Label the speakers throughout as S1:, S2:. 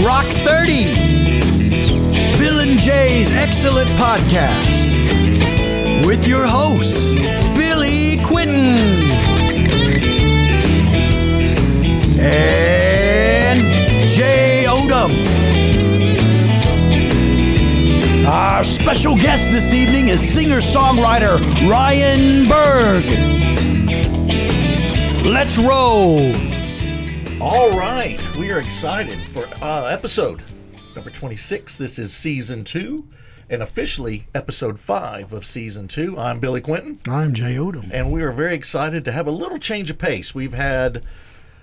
S1: Rock 30, Bill and Jay's excellent podcast, with your hosts, Billy Quinton and Jay Odom. Our special guest this evening is singer-songwriter Ryan Berg. Let's roll.
S2: All right, we are excited for episode number 26. This is season 2 and officially episode 5 of season 2. I'm Billy Quinton.
S1: I'm Jay Odom.
S2: And we are very excited to have a little change of pace. We've had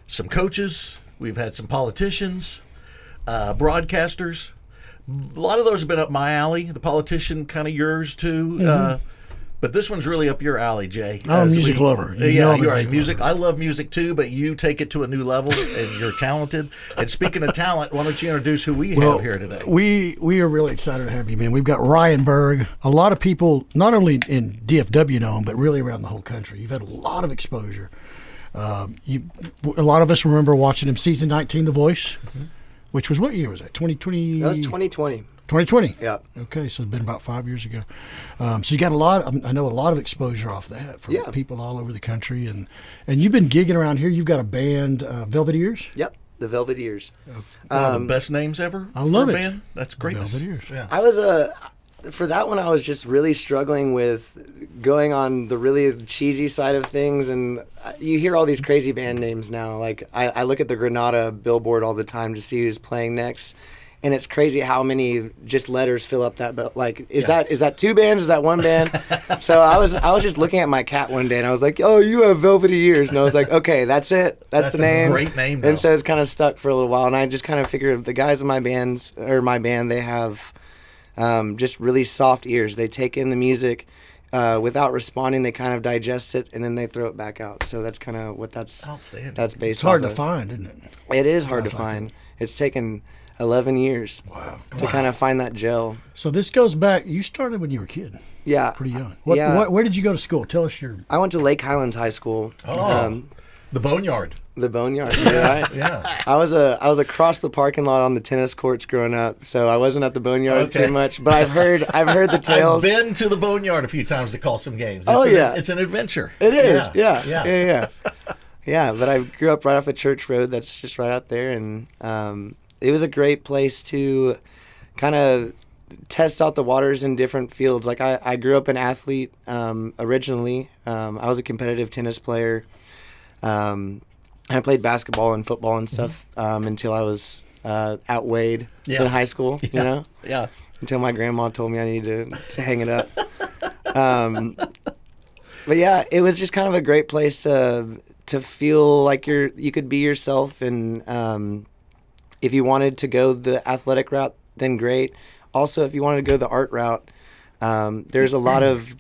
S2: some coaches, we've had some politicians, broadcasters. A lot of those have been up my alley. The politician, kind of yours too. Mm-hmm. But this one's really up your alley, Jay.
S1: I'm a music lover.
S2: You're right. Music. I love music too, but you take it to a new level, and you're talented. And speaking of talent, why don't you introduce who we have here today?
S3: We are really excited to have you, man. We've got Ryan Berg. A lot of people, not only in DFW know him, but really around the whole country. You've had a lot of exposure. A lot of us remember watching him season 19, The Voice, which was, what year was that? 2020?
S4: That was 2020.
S3: 2020?
S4: Yeah.
S3: Okay, so it's been about 5 years ago. So you got I know a lot of exposure off that from people all over the country. And you've been gigging around here. You've got a band, Velvet Ears?
S4: Yep, the Velvet Ears.
S2: One of the best names ever.
S3: I love it.
S2: Band. That's great.
S3: Velvet Ears.
S2: Yeah.
S4: I was for that one, I was just really struggling with going on the really cheesy side of things. And you hear all these crazy band names now. Like, I look at the Granada billboard all the time to see who's playing next. And it's crazy how many just letters fill up that. But like, is that two bands? Is that one band? So I was just looking at my cat one day, and I was like, "Oh, you have velvety ears." And I was like, "Okay, that's it. That's the name."
S2: A great name.
S4: And so it's kind of stuck for a little while. And I just kind of figured the guys in my band, they have just really soft ears. They take in the music without responding. They kind of digest it, and then they throw it back out. So that's kind of what that's based on.
S3: It's hard to find, isn't it?
S4: It is hard to find. It's taken 11 years to kind of find that gel.
S3: So this goes back, you started when you were a kid.
S4: Yeah.
S3: Pretty young. Where did you go to school? Tell us
S4: I went to Lake Highlands High School.
S2: The Boneyard.
S4: The Boneyard, right?
S2: Yeah.
S4: I was across the parking lot on the tennis courts growing up, so I wasn't at the Boneyard too much. But I've heard the tales.
S2: I've been to the Boneyard a few times to call some games. It's an adventure.
S4: It is. Yeah. Yeah, but I grew up right off of Church Road. That's just right out there, and it was a great place to kind of test out the waters in different fields. Like I grew up an athlete originally. I was a competitive tennis player. I played basketball and football and stuff until I was outweighed in high school, you know?
S2: Yeah.
S4: Until my grandma told me I needed to hang it up. But yeah, it was just kind of a great place to feel like you could be yourself, and if you wanted to go the athletic route, then great. Also, if you wanted to go the art route, there's a lot of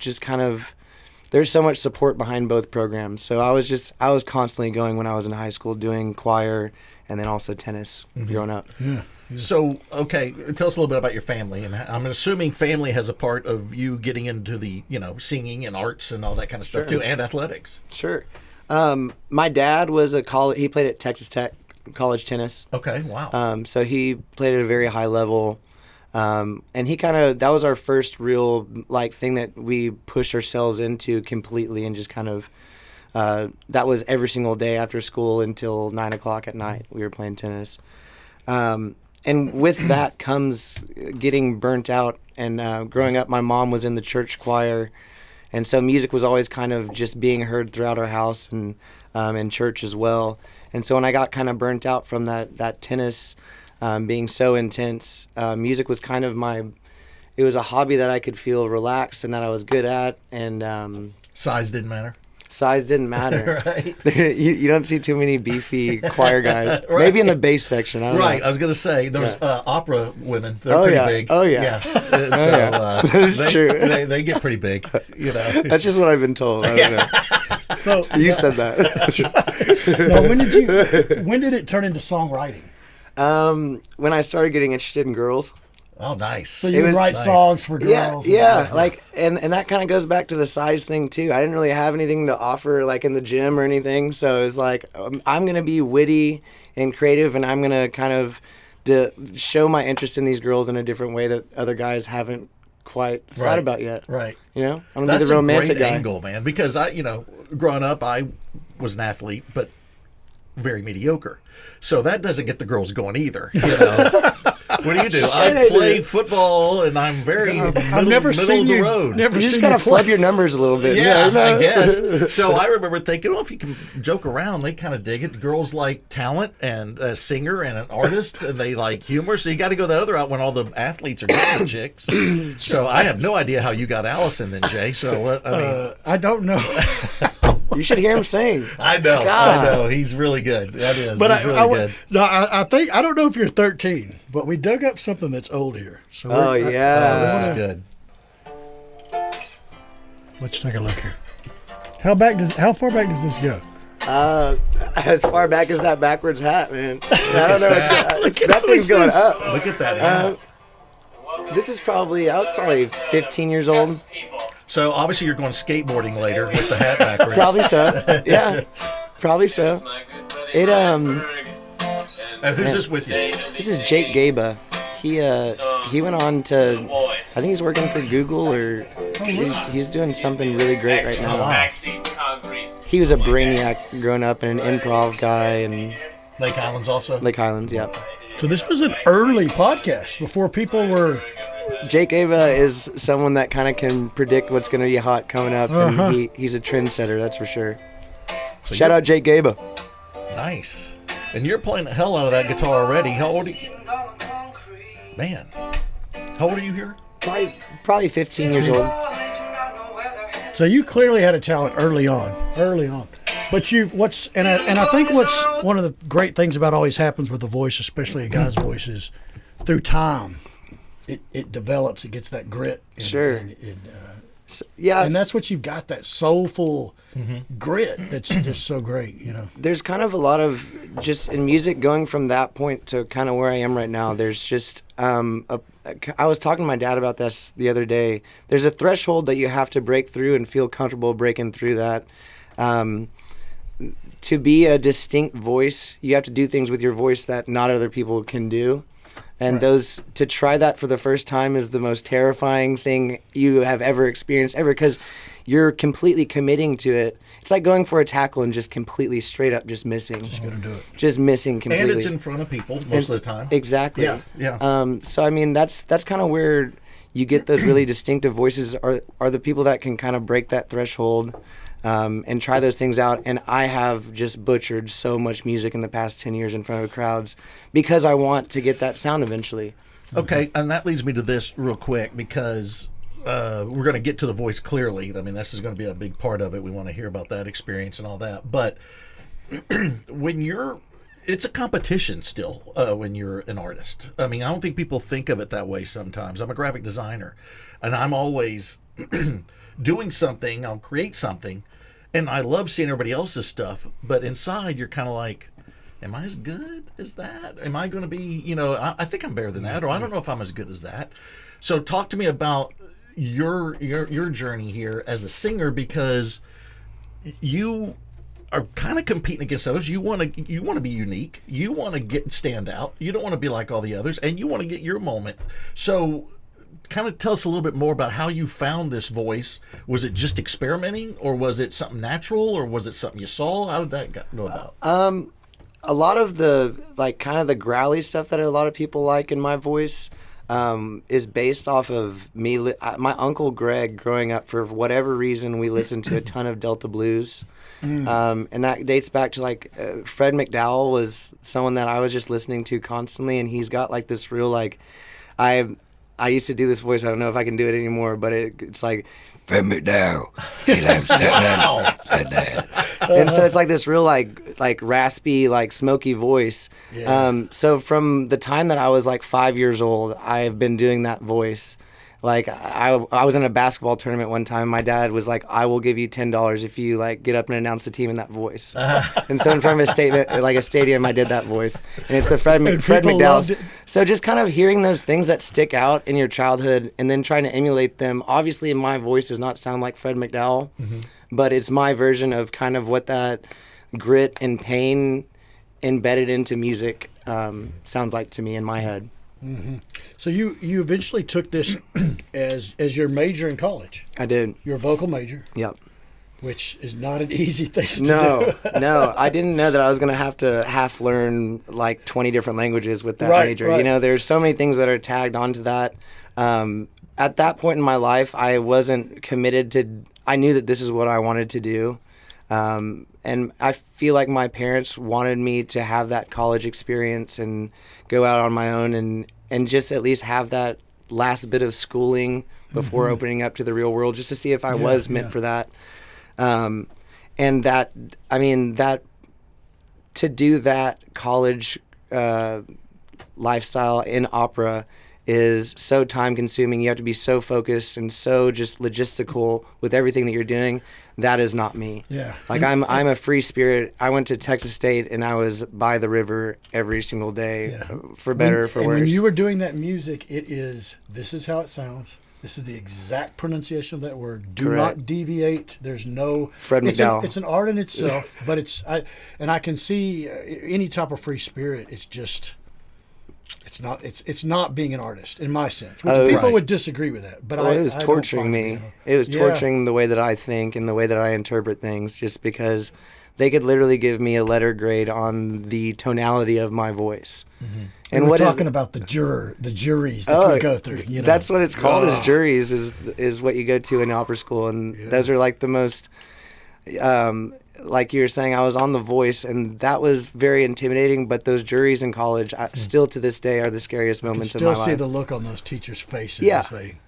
S4: there's so much support behind both programs. So I was constantly going when I was in high school, doing choir and then also tennis growing up.
S3: Yeah.
S2: So, okay, tell us a little bit about your family. And I'm assuming family has a part of you getting into the, singing and arts and all that kind of stuff too, and athletics.
S4: Sure. My dad was he played at Texas Tech college tennis.
S2: Okay, wow.
S4: So he played at a very high level. And that was our first real thing that we pushed ourselves into completely, and just kind of, that was every single day after school until 9:00 at night. We were playing tennis. And with that comes getting burnt out. And growing up, my mom was in the church choir. And so music was always kind of just being heard throughout our house and in church as well. And so when I got kind of burnt out from that tennis being so intense, music was kind of it was a hobby that I could feel relaxed and that I was good at. And
S2: size didn't matter.
S4: Size didn't matter.
S2: Right.
S4: You don't see too many beefy choir guys. Right. Maybe in the bass section. I don't know.
S2: I was going to say, there's opera women. They're pretty big.
S4: Oh, yeah. That is true.
S2: They get pretty big.
S4: That's just what I've been told. I don't know.
S3: So
S4: you said that.
S3: Now, when did it turn into songwriting?
S4: When I started getting interested in girls.
S2: Oh, nice.
S3: So you would write songs for girls.
S4: Yeah. And that kind of goes back to the size thing too. I didn't really have anything to offer in the gym or anything. So it was I'm going to be witty and creative, and I'm going to kind of to show my interest in these girls in a different way that other guys haven't quite thought about yet.
S2: Right.
S4: You know, I'm
S2: That's
S4: the romantic
S2: a great
S4: guy.
S2: angle, man. Because growing up, I was an athlete, but very mediocre. So that doesn't get the girls going either. What do you do? I played football, and I'm very middle of the road.
S3: Never
S4: You
S3: seen
S4: just gotta
S3: you play.
S4: flub your numbers a little bit.
S2: Yeah,
S4: you know?
S2: I guess. So I remember thinking, if you can joke around, they kind of dig it. Girls like talent and a singer and an artist, and they like humor. So you got to go that other route when all the athletes are getting chicks. So I have no idea how you got Allison then, Jay. So what? I mean,
S3: I don't know.
S4: You should hear him sing.
S2: I know.
S4: God.
S2: I know. He's really good. That is.
S3: But
S2: He's really good.
S3: I think I don't know if you're 13, but we dug up something that's old here. So
S4: Oh, yeah.
S2: This is good.
S3: let's take a look here. How far back does this go?
S4: As far back as that backwards hat, man. I don't know. That thing's going up.
S2: Look at that.
S4: This is I was probably 15 years old.
S2: So obviously you're going skateboarding later with the hat backwards.
S4: Probably so. Yeah. Probably so. It
S2: And who's this with you?
S4: This is Jake Gaba. He went on to, I think he's working for Google, or he's doing something really great right now. He was a brainiac growing up and an improv guy, and
S2: Lake Islands also?
S4: Lake Highlands, yeah.
S3: So this was an early podcast before people were.
S4: Jake Ava is someone that kind of can predict what's going to be hot coming up, and he's a trendsetter, that's for sure.
S2: So
S4: Shout out Jake Gaba.
S2: Nice. And you're playing the hell out of that guitar already. How old are you? Man. How old are you here?
S4: Probably 15 years old.
S3: So you clearly had a talent early on. But I think what's one of the great things about always happens with the voice, especially a guy's voice, is through time, it develops, it gets that grit.
S4: Sure.
S3: And that's what you've got, that soulful grit that's just so great,
S4: There's kind of a lot of, just in music, going from that point to kind of where I am right now, there's just, I was talking to my dad about this the other day. There's a threshold that you have to break through and feel comfortable breaking through that. To be a distinct voice, you have to do things with your voice that not other people can do. And to try that for the first time is the most terrifying thing you have ever experienced because you're completely committing to it. It's like going for a tackle and just completely straight up just missing.
S3: Just gonna do it.
S4: Just missing completely.
S2: And it's in front of people most of the time.
S4: Exactly.
S2: Yeah.
S4: So I mean, that's kind of where you get those really distinctive voices are the people that can kind of break that threshold. And try those things out. And I have just butchered so much music in the past 10 years in front of crowds because I want to get that sound eventually.
S2: Okay, and that leads me to this real quick because we're going to get to the voice clearly. I mean, this is going to be a big part of it. We want to hear about that experience and all that. But it's a competition still when you're an artist. I mean, I don't think people think of it that way sometimes. I'm a graphic designer, and I'm always doing something. I'll create something. And I love seeing everybody else's stuff, but inside you're kind of like, am I as good as that? Am I going to be, I think I'm better than that, or I don't know if I'm as good as that. So talk to me about your journey here as a singer, because you are kind of competing against others. You want to be unique. You want to stand out. You don't want to be like all the others, and you want to get your moment. So kind of tell us a little bit more about how you found this voice. Was it just experimenting, or was it something natural, or was it something you saw? How did that go about?
S4: A lot of the kind of the growly stuff that a lot of people like in my voice is based off of me. My uncle Greg, growing up, for whatever reason, we listened to a ton of Delta blues. And that dates back to Fred McDowell was someone that I was just listening to constantly, and he's got this real I used to do this voice. I don't know if I can do it anymore, but it's like Fred McDowell. And so it's this real raspy, smoky voice. Yeah. So from the time that I was 5 years old, I've been doing that voice. I was in a basketball tournament one time. My dad was like, "I will give you $10 if you get up and announce the team in that voice." And so in front of a stadium, I did that voice, and it's the Fred McDowell. So just kind of hearing those things that stick out in your childhood, and then trying to emulate them. Obviously, my voice does not sound like Fred McDowell, but it's my version of kind of what that grit and pain embedded into music sounds like to me in my head.
S3: So you eventually took this as your major in college.
S4: I did.
S3: Your vocal major,
S4: Yep.
S3: which is not an easy thing to do.
S4: No. I didn't know that I was going to have to half learn like 20 different languages with that
S3: Right,
S4: major.
S3: right.
S4: You know, there's so many things that are tagged onto that. At that point in my life, I wasn't committed to, I knew that this is what I wanted to do. And I feel like my parents wanted me to have that college experience and go out on my own and just at least have that last bit of schooling before opening up to the real world, just to see if I was meant for that. And that, I mean, that to do that college lifestyle in opera is so time consuming. You have to be so focused and so just logistical with everything that you're doing. That is not me.
S3: Yeah.
S4: Like I'm a free spirit. I went to Texas State and I was by the river every single day, for better or for worse.
S3: When you were doing that music, this is how it sounds. This is the exact pronunciation of that word. Do
S4: Correct.
S3: not deviate. There's no.
S4: Fred McDowell.
S3: It's an art in itself, but I can see any type of free spirit. It's just. It's not being an artist in my sense. Which people would disagree with that, but
S4: it was
S3: I don't
S4: torturing
S3: find
S4: me.
S3: it.
S4: It was torturing the way that I think and the way that I interpret things, just because they could literally give me a letter grade on the tonality of my voice.
S3: And we're talking about the juries that we go through. You know?
S4: That's what it's called, is juries, is what you go to in opera school, and those are like the most. Like you were saying, I was on The Voice, and that was very intimidating. But those juries in college, still to this day, are the scariest moments of my life.
S3: Still see the look on those teachers' faces as they.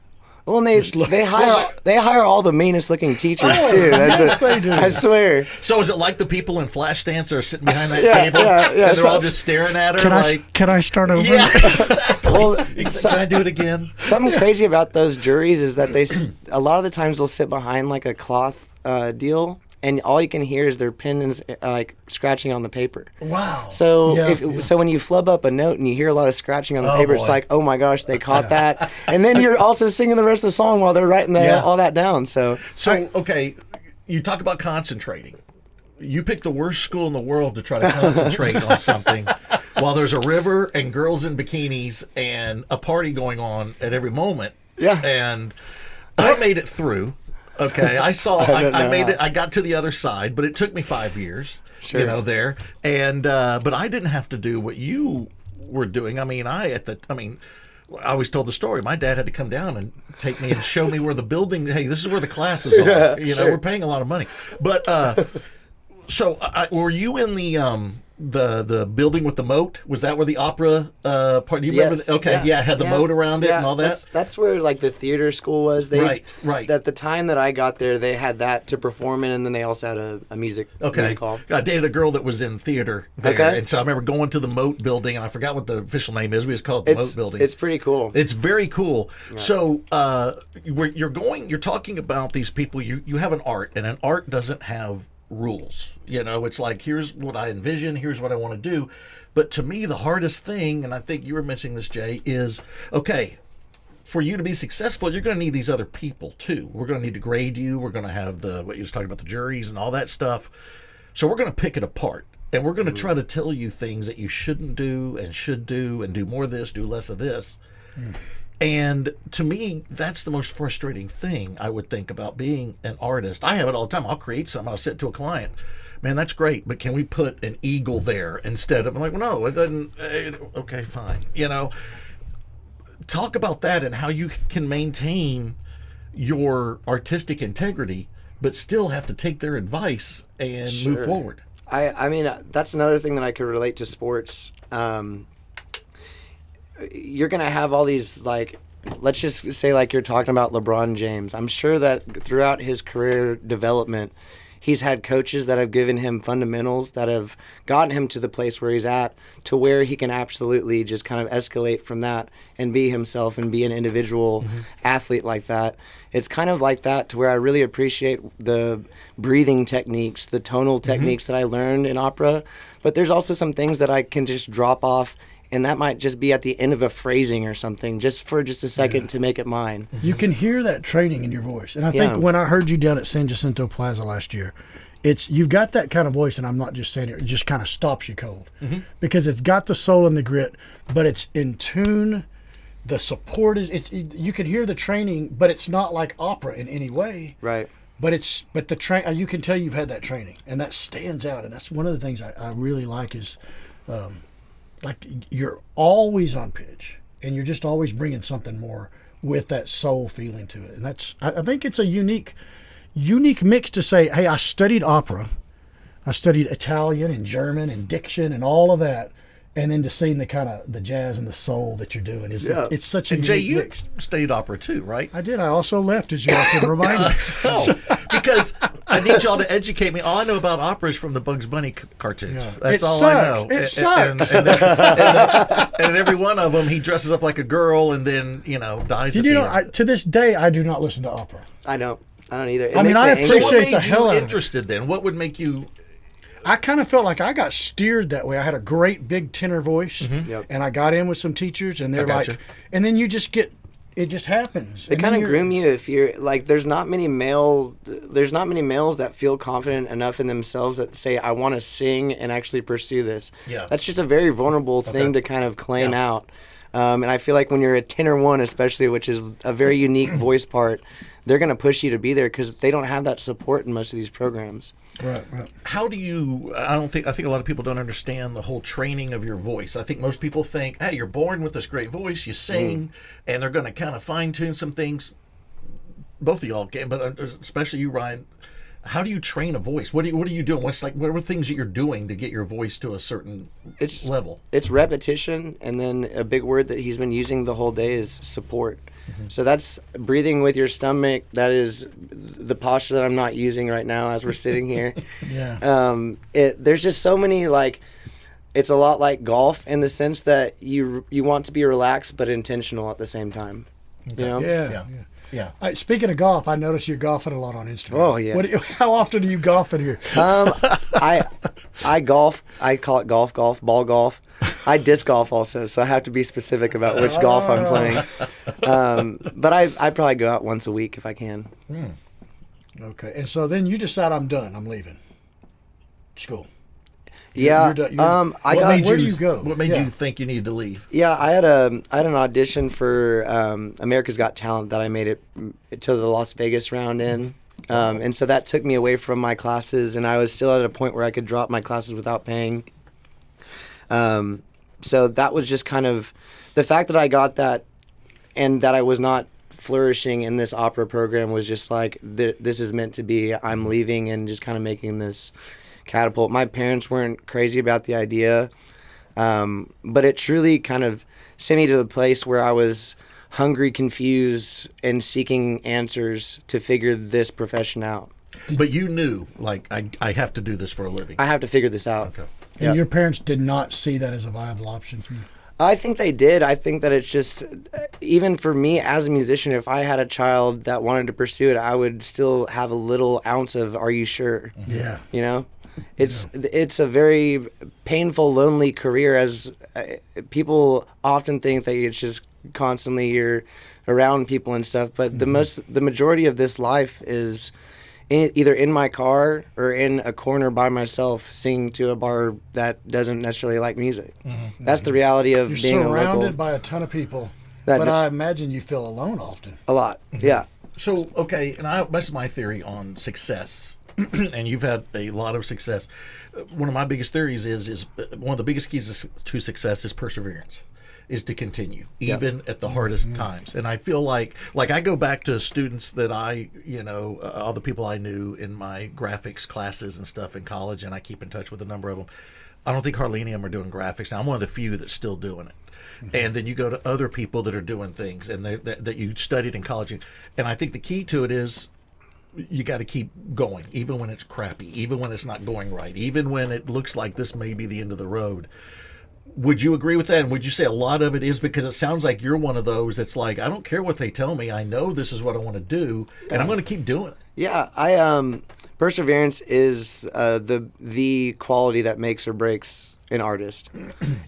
S4: Well, and they hire all the meanest looking teachers too.
S3: They do.
S4: I sweir.
S2: So is it like the people in Flashdance that are sitting behind that table?
S4: Yeah.
S2: And they're all just staring at her
S3: Can I start over?
S2: Yeah, exactly.
S4: Well,
S2: Can I do it again?
S4: Something crazy about those juries is that a lot of the times they'll sit behind like a cloth deal, and all you can hear is their pen is like scratching on the paper.
S3: Wow.
S4: So so when you flub up a note and you hear a lot of scratching on the paper, it's like, oh my gosh, they caught that. And then you're also singing the rest of the song while they're writing all that down. So
S2: okay, you talk about concentrating. You pick the worst school in the world to try to concentrate on something while there's a river and girls in bikinis and a party going on at every moment.
S4: Yeah.
S2: And I made it through. Okay, I made it. I got to the other side, but it took me 5 years.
S4: Sure.
S2: You know, there, and but I didn't have to do what you were doing. I mean, I always told the story. My dad had to come down and take me and show me where the building. Hey, this is where the classes are. You know, we're paying a lot of money. But so were you in the building with the moat? Was that where the opera part? Do you remember? Okay, had the moat around it and all that.
S4: That's where like the theater school was.
S2: Right.
S4: At the time that I got there, they had that to perform in, and then they also had a music hall.
S2: I dated a girl that was in theater there, and so I remember going to the moat building, and I forgot what the official name is. We just called it the moat building.
S4: It's pretty cool.
S2: It's very cool. Yeah. So you're talking about these people. You have an art, and an art doesn't have rules. You know, it's like, here's what I envision, here's what I want to do. But to me, the hardest thing, and I think you were mentioning this, Jay, is, okay, for you to be successful, you're going to need these other people too. We're going to need to grade you. We're going to have what you was talking about, the juries and all that stuff. So we're going to pick it apart, and we're going to try to tell you things that you shouldn't do and should do, and do more of this, do less of this. And to me, that's the most frustrating thing, I would think, about being an artist. I have it all the time. I'll create something. I'll sit to a client. Man, that's great, but can we put an eagle there instead of, I'm like, well, no, it doesn't. Okay, fine. You know, talk about that and how you can maintain your artistic integrity, but still have to take their advice and move forward.
S4: I mean, that's another thing that I could relate to sports. You're going to have all these, like, let's just say like you're talking about LeBron James. I'm sure that throughout his career development, he's had coaches that have given him fundamentals that have gotten him to the place where he's at, to where he can absolutely just kind of escalate from that and be himself and be an individual athlete like that. It's kind of like that, to where I really appreciate the breathing techniques, the tonal techniques that I learned in opera. But there's also some things that I can just drop off, and that might just be at the end of a phrasing or something, just for just a second to make it mine.
S3: You can hear that training in your voice. And I think when I heard you down at San Jacinto Plaza last year, you've got that kind of voice, and I'm not just saying it just kind of stops you cold, because it's got the soul and the grit, but it's in tune. The support is you could hear the training, but it's not like opera in any way.
S4: Right.
S3: But you can tell you've had that training, and that stands out. And that's one of the things I really like is, like, you're always on pitch, and you're just always bringing something more with that soul feeling to it. And I think it's a unique mix to say, hey, I studied opera, I studied Italian and German and diction and all of that. And then to sing the jazz and the soul that you're doing it's such a
S2: and Jay,
S3: unique
S2: you
S3: mix.
S2: studied opera too, right?
S3: I did. I also left, as you often remind me.
S2: Because I need y'all to educate me. All I know about opera is from the Bugs Bunny cartoons.
S3: Yeah.
S2: That's
S3: It
S2: all
S3: sucks.
S2: I know.
S3: It sucks.
S2: And in every one of them, he dresses up like a girl and then dies.
S3: Did you know? To this day, I do not listen to opera.
S4: I don't either. It
S3: I mean,
S4: makes
S3: I
S4: me anxious.
S3: appreciate
S2: What made
S3: the hell
S2: you
S3: out of it.
S2: interested then? What would make you?
S3: I kind of felt like I got steered that way. I had a great big tenor voice,
S4: Yep.
S3: and I got in with some teachers, and they're
S2: gotcha.
S3: like, and then you just get, it just happens.
S4: They kind of groom you if you're like. There's not many males that feel confident enough in themselves that say, "I want to sing and actually pursue this."
S2: Yeah.
S4: That's just a very vulnerable thing to kind of claim out. And I feel like when you're a tenor one, especially, which is a very unique voice part, they're going to push you to be there because they don't have that support in most of these programs.
S3: Right.
S2: How do you? I think a lot of people don't understand the whole training of your voice. I think most people think, hey, you're born with this great voice, you sing, and they're going to kind of fine tune some things. Both of y'all can, but especially you, Ryan. How do you train a voice? What are you doing? What are things that you're doing to get your voice to a certain level?
S4: It's repetition, and then a big word that he's been using the whole day is support. So that's breathing with your stomach. That is the posture that I'm not using right now as we're sitting here.
S3: Yeah.
S4: There's just so many, like, it's a lot like golf in the sense that you want to be relaxed but intentional at the same time. You know?
S3: Yeah. Speaking of golf, I notice you're golfing a lot on Instagram.
S4: Oh, yeah.
S3: How often do you golf in here?
S4: I golf. I call it ball golf. I disc golf also, so I have to be specific about which golf I'm playing. But I probably go out once a week if I can.
S3: Okay. And so then you decide, I'm done. I'm leaving school.
S4: Yeah.
S3: You're done. Where do you go?
S2: What made you think you needed to leave?
S4: Yeah, I had an audition for America's Got Talent that I made it to the Las Vegas round in. And so that took me away from my classes, and I was still at a point where I could drop my classes without paying. So that was just kind of the fact that I got that, and that I was not flourishing in this opera program was just like, this is meant to be. I'm leaving and just kind of making this catapult. My parents weren't crazy about the idea, but it truly kind of sent me to the place where I was hungry, confused, and seeking answers to figure this profession out.
S2: But you knew, like, I have to do this for a living.
S4: I have to figure this out.
S2: Okay.
S3: And your parents did not see that as a viable option for you?
S4: I think they did. I think that it's just, even for me as a musician, if I had a child that wanted to pursue it, I would still have a little ounce of, are you sure?
S3: Yeah.
S4: You know? It's a very painful, lonely career, as people often think that it's just constantly you're around people and stuff, but the majority of this life is either in my car or in a corner by myself singing to a bar that doesn't necessarily like music. That's the reality of
S3: You're
S4: being a local.
S3: surrounded by a ton of people, but I imagine you feel alone often.
S4: A lot. Yeah.
S2: So, okay, and that's my theory on success. And you've had a lot of success. One of my biggest theories is one of the biggest keys to success is perseverance, is to continue, even at the hardest times. And I feel like I go back to students that all the people I knew in my graphics classes and stuff in college, and I keep in touch with a number of them. I don't think hardly any of them are doing graphics now. I'm one of the few that's still doing it. And then you go to other people that are doing things and that you studied in college. And I think the key to it is, you got to keep going, even when it's crappy, even when it's not going right, even when it looks like this may be the end of the road. Would you agree with that? And would you say a lot of it is because it sounds like you're one of those that's like, I don't care what they tell me. I know this is what I want to do, and I'm going to keep doing it.
S4: Yeah, perseverance is the quality that makes or breaks an artist.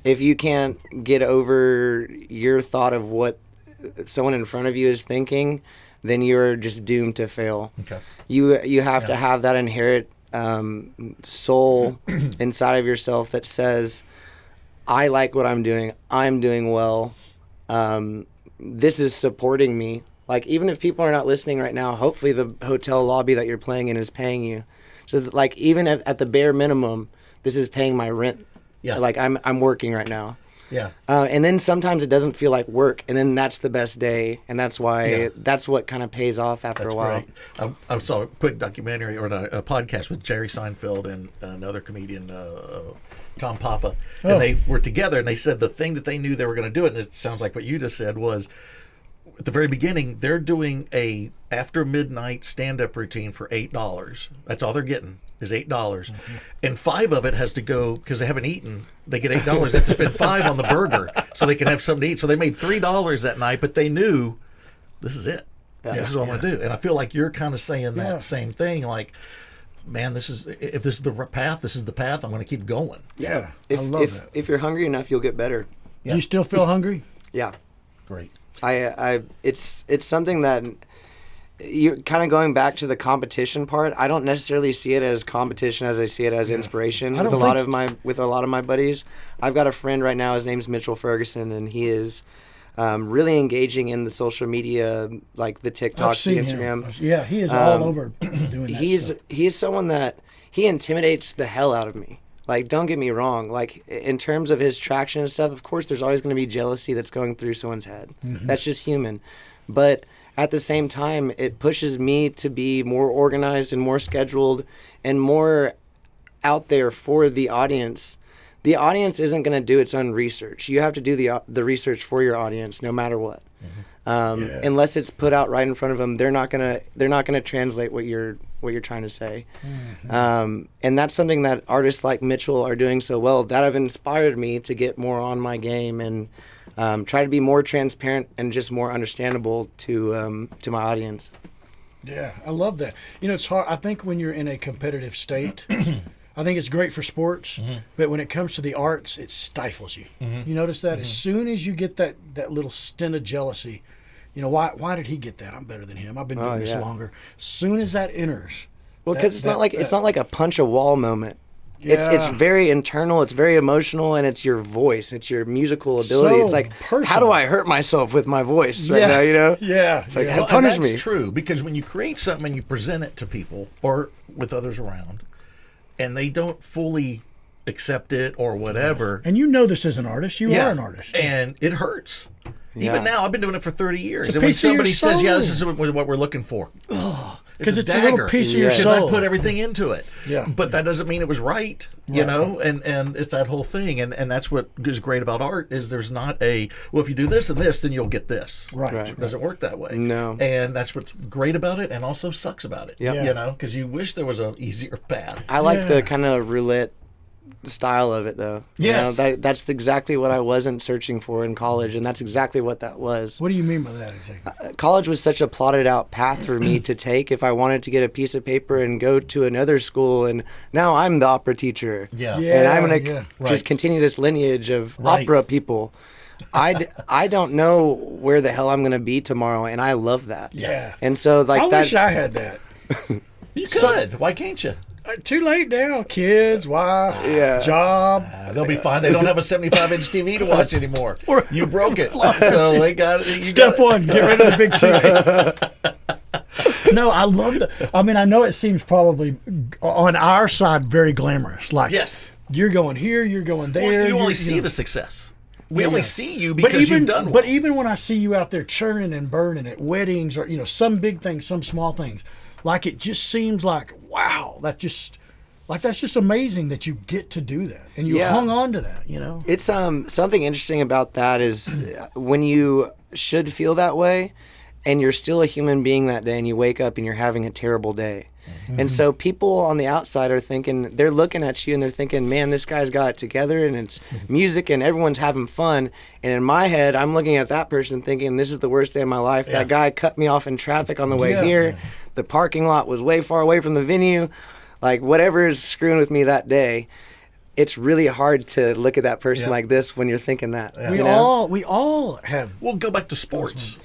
S4: If you can't get over your thought of what someone in front of you is thinking, then you're just doomed to fail.
S2: Okay.
S4: You have to have that inherent soul inside of yourself that says, I like what I'm doing. I'm doing well. This is supporting me. Like, even if people are not listening right now, hopefully the hotel lobby that you're playing in is paying you. So that, like, even at the bare minimum, this is paying my rent.
S2: Yeah.
S4: Like, I'm working right now.
S2: Yeah.
S4: And then sometimes it doesn't feel like work, and then that's the best day, and that's why that's what kind of pays off after a while.
S2: Great. I saw a quick documentary or a podcast with Jerry Seinfeld and another comedian, Tom Papa, and they were together, and they said the thing that they knew they were going to do it, and it sounds like what you just said, was at the very beginning they're doing a after midnight stand-up routine for $8. That's all they're getting is $8, and 5 of it has to go because they haven't eaten. They get $8. They have to spend 5 on the burger so they can have something to eat. So they made $3 that night, but they knew this is it. This is what I'm going to do. And I feel like you're kind of saying that same thing, like, man, if this is the path, this is the path. I'm going to keep going.
S3: Yeah, I love that.
S4: If you're hungry enough, you'll get better.
S3: Do you still feel hungry?
S4: Yeah.
S2: Great.
S4: It's something that you're kind of going back to the competition part. I don't necessarily see it as competition as I see it as inspiration. With a lot of my buddies, I've got a friend right now. His name's Mitchell Ferguson, and he is really engaging in the social media, like the TikToks, the Instagram.
S3: Him. Yeah, he is all over doing that stuff.
S4: He's someone that he intimidates the hell out of me. Like, don't get me wrong. Like, in terms of his traction and stuff, of course, there's always going to be jealousy that's going through someone's head. That's just human. But at the same time, it pushes me to be more organized and more scheduled and more out there for the audience. The audience isn't going to do its own research. You have to do the research for your audience, no matter what. Unless it's put out right in front of them, they're not gonna translate what you're trying to say. And that's something that artists like Mitchell are doing so well. That have inspired me to get more on my game and try to be more transparent and just more understandable to my audience.
S3: Yeah, I love that. You know, it's hard. I think when you're in a competitive state, I think it's great for sports, but when it comes to the arts, it stifles you. You notice that? As soon as you get that little stint of jealousy, you know, why did he get that? I'm better than him. I've been doing this longer. As soon as that enters.
S4: Well, because it's not like a punch a wall moment. Yeah. It's very internal, it's very emotional, and it's your voice, it's your musical ability.
S3: So
S4: it's like,
S3: personal.
S4: How do I hurt myself with my voice right now, you know?
S3: Yeah.
S4: It's like,
S2: Well,
S4: punish
S2: and
S4: me.
S2: that's true, because when you create something and you present it to people or with others around, and they don't fully accept it or whatever.
S3: And you know this as an artist. You are an artist.
S2: And it hurts. Even now, I've been doing it for 30 years.
S3: It's a
S2: And when
S3: piece of your
S2: somebody says, yeah,
S3: soul.
S2: this is what we're looking for.
S3: Because it's a little piece of your
S2: Because
S3: soul.
S2: I put everything into it.
S3: Yeah.
S2: But that doesn't mean it was right, you know? And it's that whole thing. And that's what is great about art is there's not well, if you do this and this, then you'll get this.
S3: Right.
S2: It doesn't work that way.
S4: No.
S2: And that's what's great about it and also sucks about it.
S4: Yep.
S2: You know? Because you wish there was an easier path.
S4: I like the kind of roulette style of it, though.
S2: Yes.
S4: You know, that's exactly what I wasn't searching for in college, and that's exactly what that was.
S3: What do you mean by that exactly?
S4: College was such a plotted out path for me to take if I wanted to get a piece of paper and go to another school, and now I'm the opera teacher.
S2: Yeah.
S4: And I'm going to
S2: Right.
S4: just continue this lineage of opera people. I don't know where the hell I'm going to be tomorrow, and I love that.
S3: Yeah.
S4: And so, like,
S3: I wish I had that.
S2: You could. Why can't you?
S3: Too late now. Kids, wife, job.
S2: They'll be fine. They don't have a 75-inch TV to watch anymore. You broke it. So they got it.
S3: Step one, get rid of the big TV. No, I love that. I mean, I know it seems probably on our side very glamorous. Like,
S2: Yes.
S3: you're going here, you're going there.
S2: Well, you only
S3: you
S2: see
S3: know.
S2: the success. We only see you
S3: But
S2: because you've done well.
S3: But even when I see you out there churning and burning at weddings or, you know, some big things, some small things, like it just seems like, wow, that's just amazing that you get to do that. And you hung on to that, you know?
S4: It's something interesting about that is when you should feel that way and you're still a human being that day and you wake up and you're having a terrible day. And so people on the outside are thinking, they're looking at you and they're thinking, man, this guy's got it together and it's music and everyone's having fun. And in my head, I'm looking at that person thinking, this is the worst day of my life. That guy cut me off in traffic on the way here. The parking lot was way far away from the venue. Like, whatever is screwing with me that day, it's really hard to look at that person like this when you're thinking that.
S3: We all have.
S2: We'll go back to sports.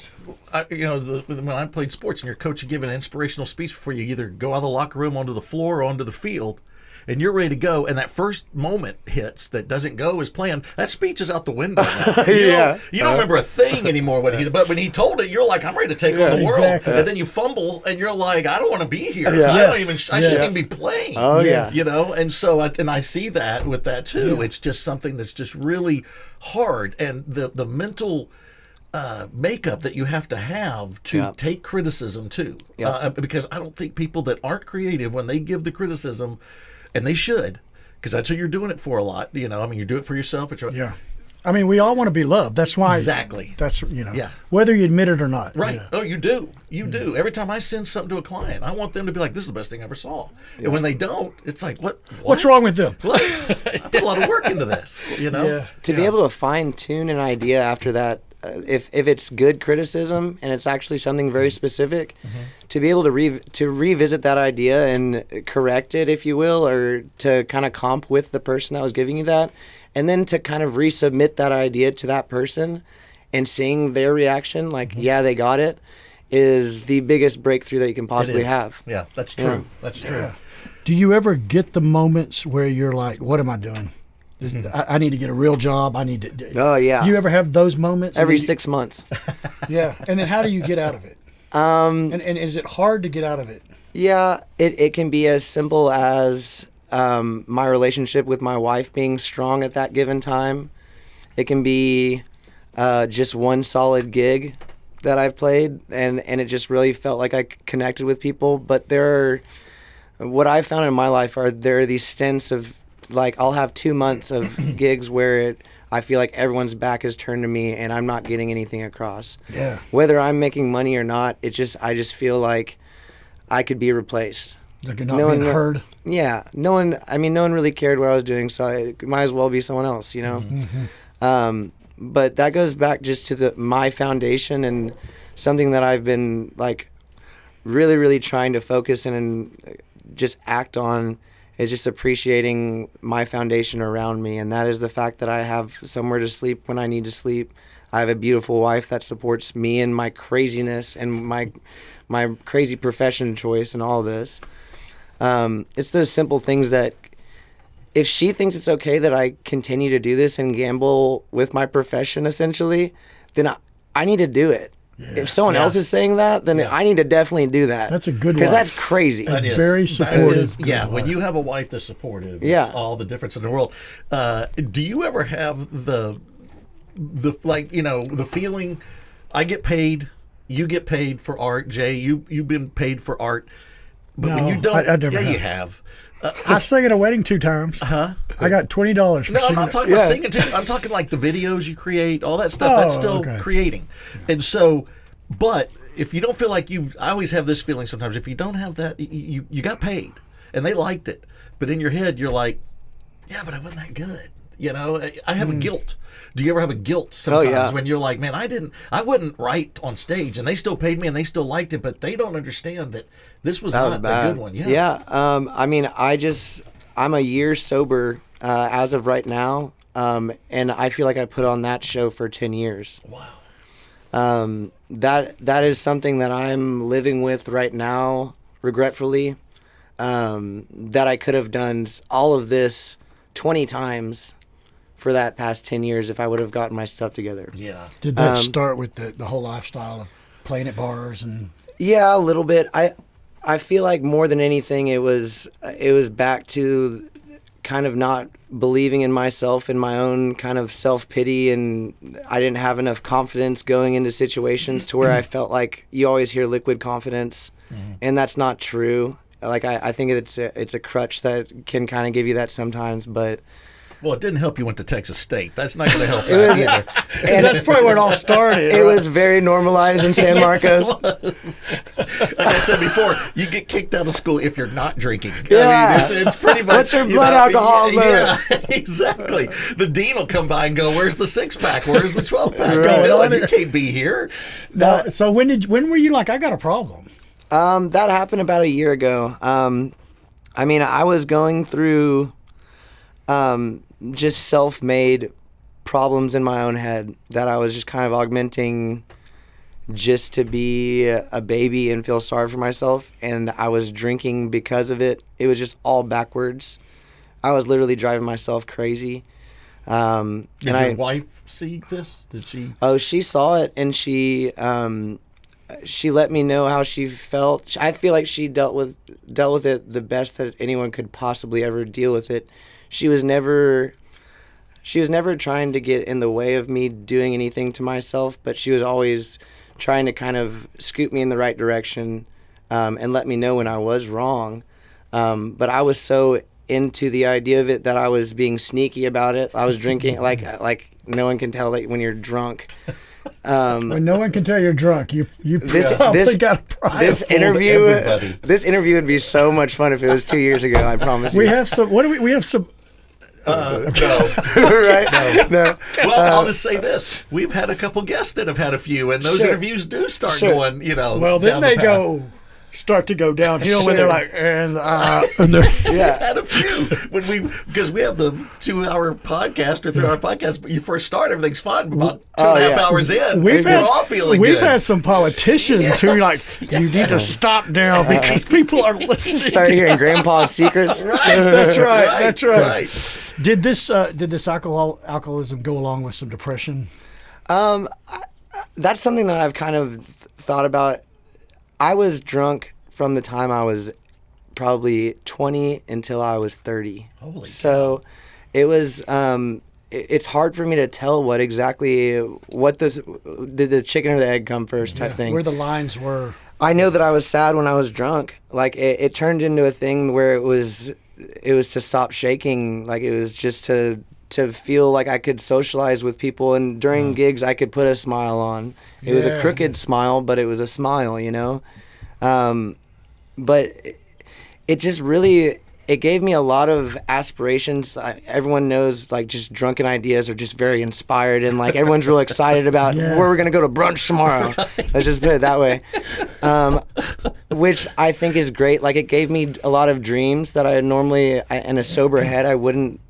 S2: when I played sports and your coach would give an inspirational speech before you either go out of the locker room onto the floor or onto the field, and you're ready to go, and that first moment hits that doesn't go as planned, that speech is out the window. You don't remember a thing anymore. But when he told it, you're like, I'm ready to take on the world.
S3: Exactly.
S2: And then you fumble, and you're like, I don't want to be here. I shouldn't even be playing.
S4: Oh, yeah.
S2: And so I see that with that too. It's just something that's just really hard, and the mental makeup that you have to take criticism too. Because I don't think people that aren't creative, when they give the criticism, and they should, because that's what you're doing it for a lot. You do it for yourself. But
S3: I mean, we all want to be loved. That's why.
S2: Exactly.
S3: That's whether you admit it or not.
S2: Right. Oh, you do. You do. Every time I send something to a client, I want them to be like, "This is the best thing I ever saw." And when they don't, it's like, What's
S3: wrong with them?
S2: I put a lot of work into this.
S4: To be able to fine tune an idea after that. If it's good criticism and it's actually something very specific, to be able to revisit that idea and correct it, if you will, or to kind of comp with the person that was giving you that, and then to kind of resubmit that idea to that person and seeing their reaction, like, yeah, they got it, is the biggest breakthrough that you can possibly have.
S2: Yeah, that's true. Yeah. That's true. Yeah.
S3: Do you ever get the moments where you're like, what am I doing? I need to get a real job. I need to.
S4: Oh, yeah.
S3: Do you ever have those moments?
S4: Every 6 months.
S3: Yeah. And then how do you get out of it? And is it hard to get out of it?
S4: Yeah, it can be as simple as my relationship with my wife being strong at that given time. It can be just one solid gig that I've played, and it just really felt like I connected with people. But what I found in my life there are these stints of, like, I'll have 2 months of gigs where I feel like everyone's back is turned to me and I'm not getting anything across.
S3: Yeah.
S4: Whether I'm making money or not, I just feel like I could be replaced.
S3: Like you're not being heard.
S4: Yeah. No one really cared what I was doing, so it might as well be someone else, But that goes back just to my foundation, and something that I've been, like, really, really trying to focus and just act on is just appreciating my foundation around me, and that is the fact that I have somewhere to sleep when I need to sleep. I have a beautiful wife that supports me in my craziness and my crazy profession choice and all this. It's those simple things that, if she thinks it's okay that I continue to do this and gamble with my profession, essentially, then I need to do it. If someone else is saying that, then I need to definitely do that.
S3: That's a good one.
S4: Because that's crazy.
S2: That is.
S3: Very supportive.
S2: When you have a wife that's supportive, it's all the difference in the world. Do you ever have the feeling, I get paid, you get paid for art, Jay, you've been paid for art, but when you don't,
S3: I never have.
S2: You have.
S3: I sang at a wedding 2 times. I got $20 for singing.
S2: No, I'm not talking about singing too. I'm talking like the videos you create, all that stuff. That's still creating. And so, but if you don't feel like I always have this feeling sometimes, if you don't have that, you got paid and they liked it, but in your head you're like, yeah, but I wasn't that good. I have a guilt. Do you ever have a guilt sometimes when you're like, man, I wouldn't write on stage and they still paid me and they still liked it, but they don't understand that this was not a good one.
S4: Yeah. I'm a year sober as of right now, and I feel like I put on that show for 10 years.
S2: Wow.
S4: That is something that I'm living with right now, regretfully, that I could have done all of this 20 times for that past 10 years if I would have gotten my stuff together.
S2: Yeah.
S3: Did that start with the whole lifestyle of playing at bars and?
S4: Yeah, a little bit. I feel like more than anything, it was back to kind of not believing in myself and my own kind of self-pity, and I didn't have enough confidence going into situations to where I felt like you always hear liquid confidence, and that's not true. Like I think it's a crutch that can kind of give you that sometimes, but.
S2: Well, it didn't help you went to Texas State. That's not going to help that either.
S3: And that's probably where it all started.
S4: It was very normalized in San Marcos.
S2: Like I said before, you get kicked out of school if you're not drinking.
S4: Yeah.
S2: I mean, it's pretty much.
S4: What's your blood alcohol level?
S2: Yeah, exactly. The dean will come by and go, "Where's the 6-pack? Where's the 12-pack?
S3: Right.
S2: Dylan, you can't be here."
S3: So when were you like, I got a problem?
S4: That happened about a year ago. I was going through just self-made problems in my own head that I was just kind of augmenting just to be a baby and feel sorry for myself, and I was drinking because of it. It was just all backwards. I was literally driving myself crazy.
S2: Did your wife see this? Did she?
S4: Oh, she saw it, and she let me know how she felt. I feel like she dealt with it the best that anyone could possibly ever deal with it. She was never trying to get in the way of me doing anything to myself, but she was always trying to kind of scoot me in the right direction, and let me know when I was wrong. But I was so into the idea of it that I was being sneaky about it. I was drinking like no one can tell that when you're drunk.
S3: When no one can tell you're drunk, you
S4: this
S3: probably got a problem.
S4: This interview would be so much fun if it was 2 years ago. I promise you.
S3: We have some. What do we have some?
S2: No.
S4: Right? No.
S2: Well, I'll just say this: we've had a couple guests that have had a few, and those
S4: Sure.
S2: interviews do start
S4: Sure.
S2: going.
S3: Well, then
S2: down
S3: they
S2: the path.
S3: start to go downhill when
S4: Sure.
S3: they're like, and they're,
S2: We've
S4: Yeah.
S2: had a few because we have the 2-hour podcast or 3-hour podcast. But you first start, everything's fine. About 2.5 hours in,
S3: we've
S2: we're all feeling
S3: we've
S2: good.
S3: had some politicians who are like, you need to stop now because people are listening.
S4: Start hearing grandpa's secrets.
S2: Right.
S3: That's right. That's right.
S2: Right.
S3: Did this alcoholism go along with some depression?
S4: That's something that I've kind of thought about. I was drunk from the time I was probably 20 until I was 30.
S2: Holy
S4: so it was it's hard for me to tell what this did the chicken or the egg come first type thing.
S3: Where the lines were.
S4: I know that I was sad when I was drunk. Like it turned into a thing where it was to stop shaking. Like it was just to feel like I could socialize with people, and during gigs I could put a smile on. It was a crooked smile, but it was a smile, you know. But it just really it gave me a lot of aspirations. Everyone knows, like, just drunken ideas are just very inspired, and like everyone's real excited about where we're gonna go to brunch tomorrow. Let's just put it that way. Which I think is great. Like, it gave me a lot of dreams that I normally, in a sober head, I wouldn't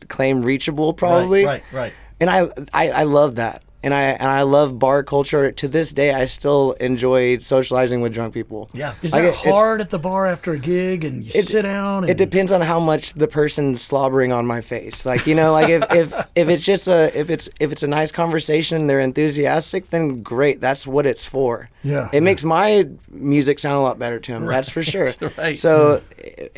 S4: claim reachable probably.
S2: Right.
S4: And I love that. And I love bar culture. To this day, I still enjoy socializing with drunk people.
S2: Yeah.
S3: Is
S4: Like,
S3: that
S4: it's-
S3: hard at the bar after a gig and you sit down? And
S4: It depends on how much the person's slobbering on my face. Like, you know, like if it's just if it's a nice conversation, they're enthusiastic, then great. That's what it's for.
S3: Yeah.
S4: It makes my music sound a lot better to them. That's for sure.
S2: Right.
S4: So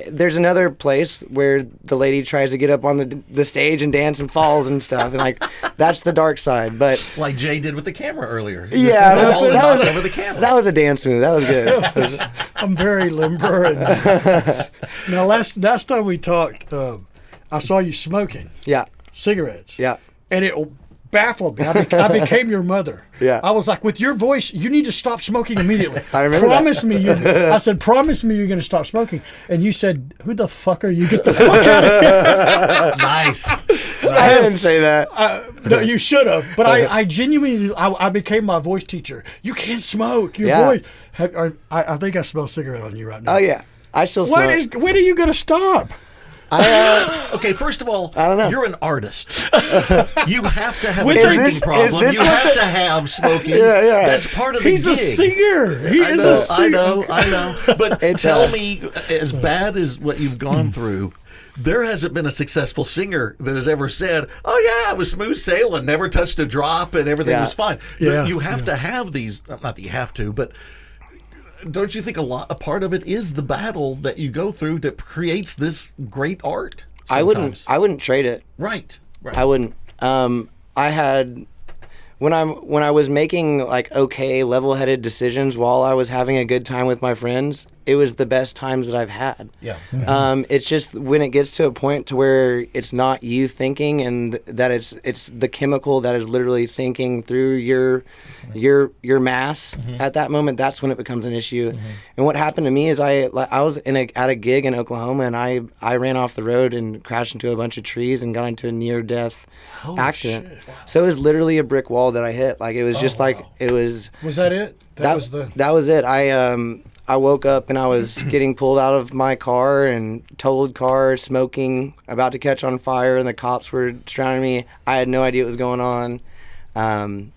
S4: there's another place where the lady tries to get up on the stage and dance and falls and stuff, and like that's the dark side. But
S2: Like Jay did with the camera earlier.
S4: yeah,
S2: Just all
S4: that was
S2: over the camera.
S4: That was a dance move. That was good.
S3: I'm very limber. And now, last time we talked, I saw you smoking
S4: Yeah.
S3: cigarettes.
S4: Yeah.
S3: And it baffled me. I became your mother.
S4: Yeah.
S3: I was like, with your voice, you need to stop smoking immediately.
S4: I remember that.
S3: Promise me. I said, promise me you're going to stop smoking. And you said, who the fuck are you? Get the fuck out of here.
S2: Nice.
S4: I didn't say that.
S3: No, you should have. But I genuinely, I became my voice teacher. You can't smoke. Your
S4: Yeah.
S3: voice. I think I smell cigarette on you right now.
S4: Oh yeah, I still smoke.
S3: When are you going to stop?
S2: Okay, first of all,
S4: I don't know.
S2: you're an artist. You have to have a
S3: Is
S2: drinking
S4: this-
S2: problem.
S4: is this
S2: You
S4: what
S2: have to have smoking.
S4: Yeah.
S2: That's part of the
S3: He's
S2: gig.
S3: a singer. He
S2: I
S3: is
S2: know,
S3: a singer.
S2: I know. But
S4: It's,
S2: tell me, as bad as what you've gone through, there hasn't been a successful singer that has ever said, "Oh yeah, I was smooth sailing, never touched a drop, and everything
S4: Yeah.
S2: was fine."
S3: Yeah,
S2: You have to have these. Not that you have to, but don't you think a part of it is the battle that you go through that creates this great art?
S4: I
S2: sometimes?
S4: wouldn't trade it.
S2: Right.
S4: I wouldn't. I had when I was making like okay level-headed decisions while I was having a good time with my friends, it was the best times that I've had.
S2: Yeah.
S4: It's just when it gets to a point to where it's not you thinking, and that it's the chemical that is literally thinking through your mass at that moment. That's when it becomes an issue. And what happened to me is I was at a gig in Oklahoma, and I ran off the road and crashed into a bunch of trees and got into a near-death accident. So it was literally a brick wall that I hit. Like it was just like it was.
S3: Was that it?
S4: That was it. I woke up and I was getting pulled out of my car and totaled car, smoking, about to catch on fire, and the cops were surrounding me. I had no idea what was going on. And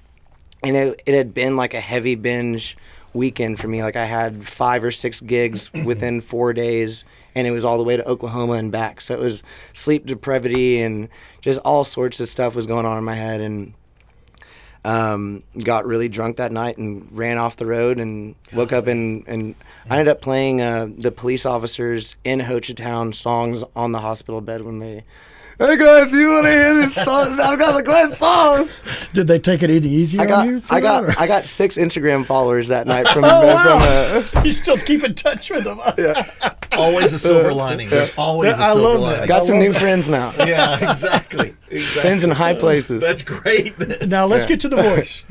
S4: and it had been like a heavy binge weekend for me. Like I had 5 or 6 gigs within 4 days, and it was all the way to Oklahoma and back. So it was sleep depravity and just all sorts of stuff was going on in my head, and got really drunk that night and ran off the road and woke up and I ended up playing the police officers in Ho Chi Town songs on the hospital bed when they, hey guys, do you want to hear this song? I've got the great songs.
S3: Did they take it any easier on you?
S4: I got 6 Instagram followers that night from
S3: You still keep in touch with them.
S4: Yeah.
S2: Always a silver lining. There's always a silver lining.
S4: Got some new friends now.
S2: Yeah, exactly.
S4: Friends in high places.
S2: That's great.
S3: Now let's get to the voice.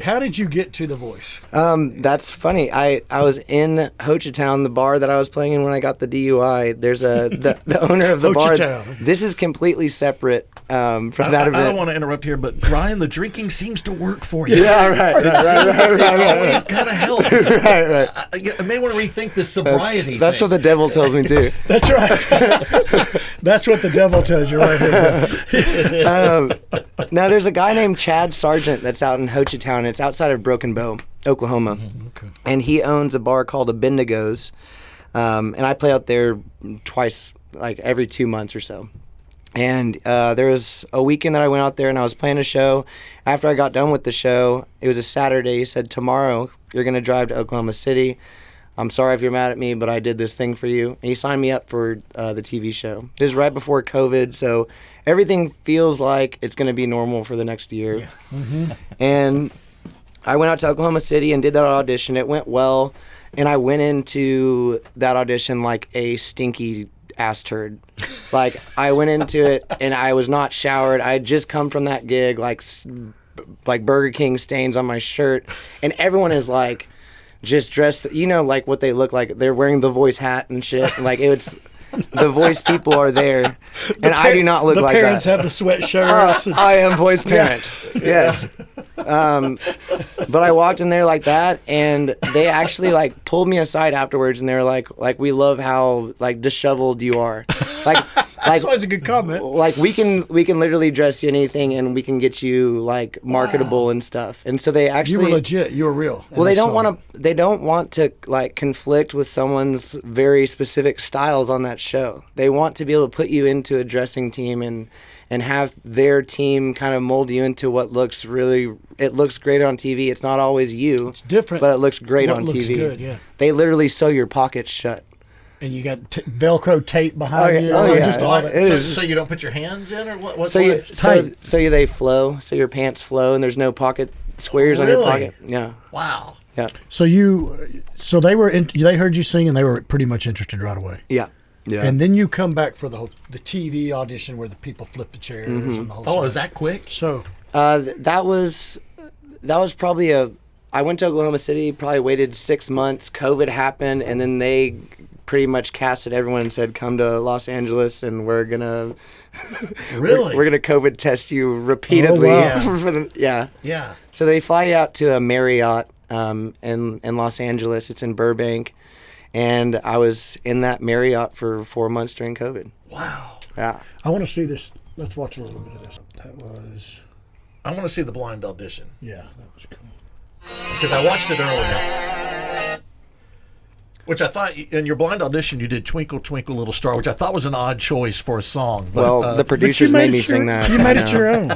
S3: How did you get to the voice?
S4: That's funny. I was in Ho Chi Town, the bar that I was playing in when I got the DUI. There's the owner of the
S3: Ho Chi
S4: bar.
S3: Town.
S4: This is completely separate from that event.
S2: I don't want to interrupt here, but Ryan, the drinking seems to work for you.
S4: Yeah, right.
S2: It always kind of helps.
S4: Right.
S2: I may want to rethink this sobriety.
S4: That's what the devil tells me too.
S3: That's right. That's what the devil tells you right here.
S4: Now there's a guy named Chad Sargent that's out in Ho Chi Town. It's outside of Broken Bow, Oklahoma.
S3: Okay.
S4: And he owns a bar called Abendigo's. And I play out there twice, like every 2 months or so. And there was a weekend that I went out there and I was playing a show. After I got done with the show, it was a Saturday. He said, tomorrow you're going to drive to Oklahoma City. I'm sorry if you're mad at me, but I did this thing for you. And he signed me up for the TV show. This is right before COVID, so everything feels like it's going to be normal for the next year. Yeah. Mm-hmm. And I went out to Oklahoma City and did that audition. It went well, and I went into that audition like a stinky ass turd. Like, I went into it, and I was not showered. I had just come from that gig, like Burger King stains on my shirt, and everyone is like, just dressed, like what they look like. They're wearing the Voice hat and shit. Like, it's the Voice people are there, and I do not look like that.
S3: The parents have the sweatshirts.
S4: I am Voice parent. Yeah. Yes. But I walked in there like that, and they actually like pulled me aside afterwards, and they were like we love how like disheveled you are. That's
S3: always a good comment.
S4: Like we can literally dress you anything, and we can get you like marketable and stuff. And so they actually,
S3: you were legit. You were real.
S4: Well, they don't want to like conflict with someone's very specific styles on that show. They want to be able to put you into a dressing team and have their team kind of mold you into what looks it looks great on TV. It's not always you.
S3: It's different,
S4: but it looks great on
S3: looks
S4: TV.
S3: Good, yeah.
S4: They literally sew your pockets shut.
S3: And you got Velcro tape behind you.
S4: Yeah.
S3: Just all that.
S2: So you don't put your hands in, or what?
S4: They flow. So your pants flow, and there's no pocket squares on your pocket. Yeah.
S2: Wow.
S4: Yeah.
S3: So they heard you sing, and they were pretty much interested right away.
S4: Yeah. Yeah.
S3: And then you come back for the TV audition where the people flip the chairs and the whole.
S2: Oh, is that quick?
S3: So
S4: that was probably I went to Oklahoma City, probably waited 6 months. COVID happened, and then they pretty much casted everyone and said, come to Los Angeles, and we're gonna
S2: really
S4: we're gonna COVID test you repeatedly.
S3: Oh,
S4: wow.
S2: Yeah.
S4: So they fly you out to a Marriott in Los Angeles. It's in Burbank. And I was in that Marriott for 4 months during COVID.
S2: Wow.
S4: Yeah.
S3: I want to see this. Let's watch a little bit of this.
S2: I want to see the blind audition.
S3: Yeah, that was cool.
S2: Because I watched it earlier. Which I thought, in your blind audition, you did Twinkle, Twinkle, Little Star, which I thought was an odd choice for a song. But,
S4: well, the producers made me sing that.
S3: You made it your own.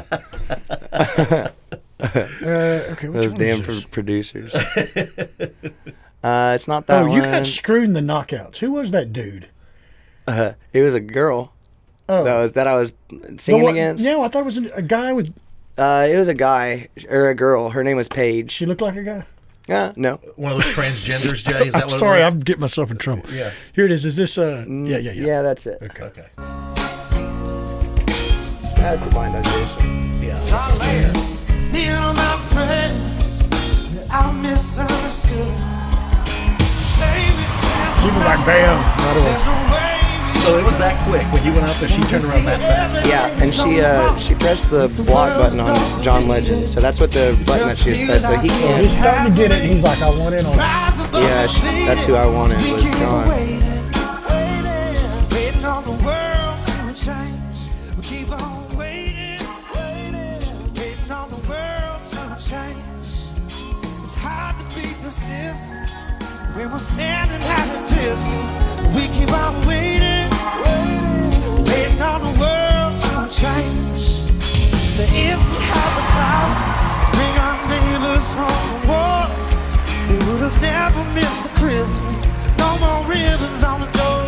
S3: Okay,
S4: those damn producers. It's not that one.
S3: Oh, you got screwed in the knockouts. Who was that dude?
S4: It was a girl.
S3: Oh.
S4: that I was singing against.
S3: Yeah, I thought it was a guy with.
S4: It was a guy or a girl. Her name was Paige.
S3: She looked like a guy.
S4: Yeah, no.
S2: One of those transgenders, Jay. Is that
S3: I'm
S2: what
S3: sorry,
S2: it was?
S3: I'm getting myself in trouble.
S2: Yeah.
S3: Here it is. Is this Yeah.
S4: Yeah, that's it.
S2: Okay.
S4: That's the blind audition.
S2: Yeah.
S5: Me and all my friends, I misunderstood.
S3: She was like, bam, right away.
S2: So it was that quick when you went up there. She turned around that fast.
S4: Yeah, and she pressed the block button on John Legend. So that's what the button that she was pressed. So he can't.
S3: He's starting to get it. He's like, I want in on it.
S4: Yeah, that's who I wanted. Was John.
S5: Waiting on the world to change. We keep on waiting on the world the system. We were standing at a distance. We keep on waiting, waiting on the world to change. That if we had the power to bring our neighbors home from war, they would have never missed a Christmas. No more ribbons on the door.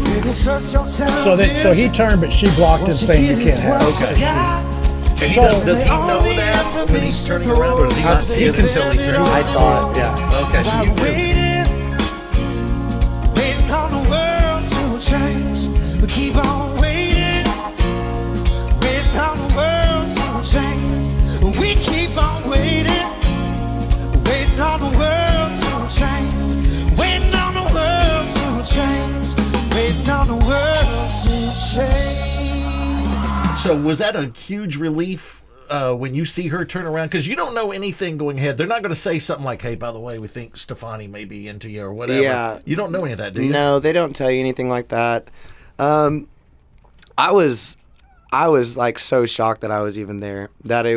S5: Baby, trust your television.
S3: So he turned, but she blocked him, saying you can't have it.
S2: Okay. And does he know that when he's turning around, or does he not see it until he turns around?
S4: I saw it. Yeah.
S2: Okay, so you do.
S5: Waiting on the world to change. We keep on waiting on the world to change. We keep on waiting on the world to change. Waiting on the world to change. Waiting on the world to change.
S2: So was that a huge relief when you see her turn around? Because you don't know anything going ahead. They're not going to say something like, hey, by the way, we think Stefani may be into you or whatever.
S4: Yeah.
S2: You don't know any of that, do you?
S4: No, they don't tell you anything like that. I was like so shocked that I was even there, that it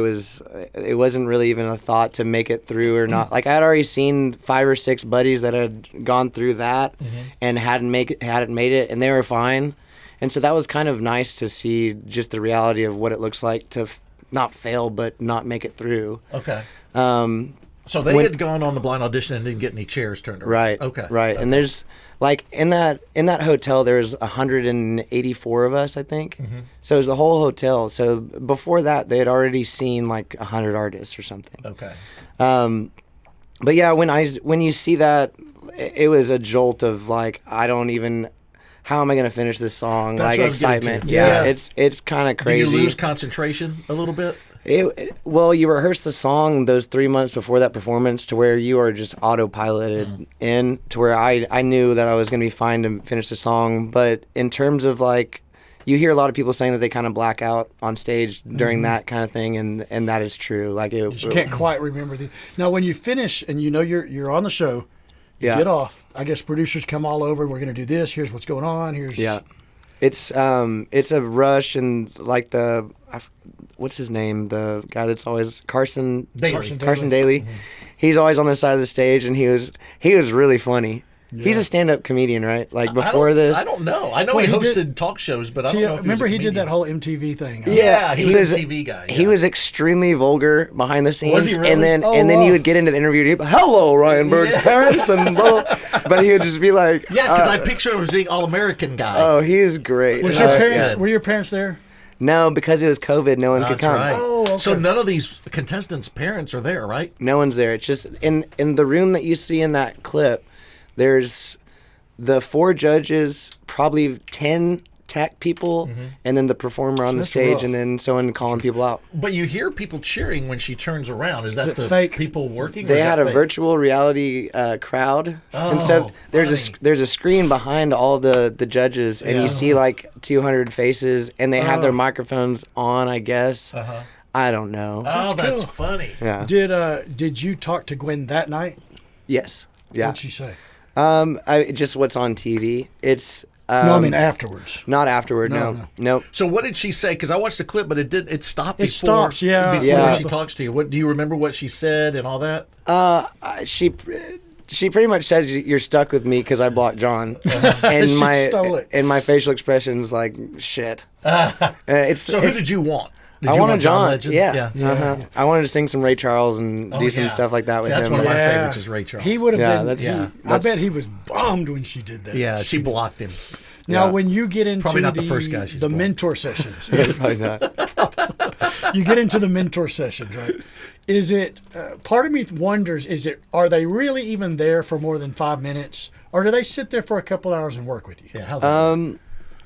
S4: wasn't really even a thought to make it through or not. Like I had already seen 5 or 6 buddies that had gone through that and hadn't made it, and they were fine. And so that was kind of nice to see just the reality of what it looks like to not fail but not make it through.
S2: Okay. So they had gone on the blind audition and didn't get any chairs turned around.
S4: Right.
S2: Okay.
S4: Right.
S2: Okay.
S4: And there's like in that hotel there's 184 of us, I think. So it was the whole hotel. So before that they had already seen like 100 artists or something.
S2: Okay.
S4: But yeah, when you see that, it was a jolt of like, how am I going to finish this song?
S2: That's
S4: like
S2: what I was getting
S4: excitement.
S2: to.
S4: Yeah.
S2: Yeah.
S4: It's kind of crazy.
S2: Do you lose concentration a little bit?
S4: Well, you rehearse the song those 3 months before that performance to where you are just autopiloted in, to where I knew that I was going to be fine to finish the song. But in terms of like, you hear a lot of people saying that they kind of black out on stage during that kind of thing, and that is true. Like
S3: You just can't quite remember Now, when you finish and you know you're on the show, you get off. I guess producers come all over. We're going to do this. Here's what's going on.
S4: It's a rush, and like what's his name? The guy that's always Carson Daly. He's always on the side of the stage, and he was really funny. Yeah. He's a stand-up comedian, right? Like before this,
S2: I don't know. I know he hosted talk shows, but I don't know. If
S3: remember,
S2: he
S3: did that whole MTV thing.
S2: Yeah, he was a TV guy. Yeah.
S4: He was extremely vulgar behind the scenes.
S2: Was he really?
S4: And then you would get into the interview, and he'd be, "Hello, Ryan Berg's parents," and but he would just be like,
S2: "Yeah," because I picture him as being all-American guy.
S4: Oh, he is great.
S3: Was your parents? Were your parents there?
S4: No, because it was COVID, no one could come.
S2: Right.
S3: Oh, okay.
S2: So none of these contestants' parents are there, right?
S4: No one's there. It's just in the room that you see in that clip. There's the 4 judges, probably 10 tech people, and then the performer on the stage,
S3: rough.
S4: and then someone calling people out.
S2: But you hear people cheering when she turns around. Is that the
S3: fake?
S2: people working?
S4: They
S2: or is
S4: had
S2: that
S4: a
S2: fake?
S4: virtual reality crowd, and so there's
S2: funny.
S4: a screen behind all the judges, and you see like 200 faces, and they have their microphones on, I guess. I don't know.
S2: Oh, that's
S3: cool.
S2: funny.
S4: Yeah.
S3: Did you talk to Gwen that night?
S4: Yes. Yeah.
S3: What'd she say?
S4: Just what's on TV. It's
S3: No, I mean afterwards.
S4: not afterward.
S3: No.
S4: Nope.
S2: So what did she say? Because I watched the clip, but it stopped before.
S3: It stops, yeah.
S2: Before
S4: Yeah.
S2: she talks to you. What do you remember? What she said and all that?
S4: She pretty much says you're stuck with me because I blocked John, and
S3: She stole it.
S4: and my facial expression's like shit.
S2: So who did you want? Did
S4: I
S2: you
S4: wanted
S2: want
S4: John.
S2: Legend?
S4: Yeah. I wanted to sing some Ray Charles and do some stuff like that with
S2: That's
S4: him.
S2: one of my
S3: Yeah.
S2: favorites is Ray Charles.
S3: He would have
S4: Yeah,
S3: been.
S4: that's-
S3: I bet he was bummed when she did that.
S2: Yeah, she blocked him.
S3: Now,
S4: Yeah.
S3: when you get into
S2: Probably not the first guy she's
S3: the
S2: blocked.
S3: mentor sessions,
S4: Probably not.
S3: you get into the mentor sessions, right? Is it? Part of me wonders: are they really even there for more than 5 minutes, or do they sit there for a couple hours and work with you?
S2: Yeah, how's that?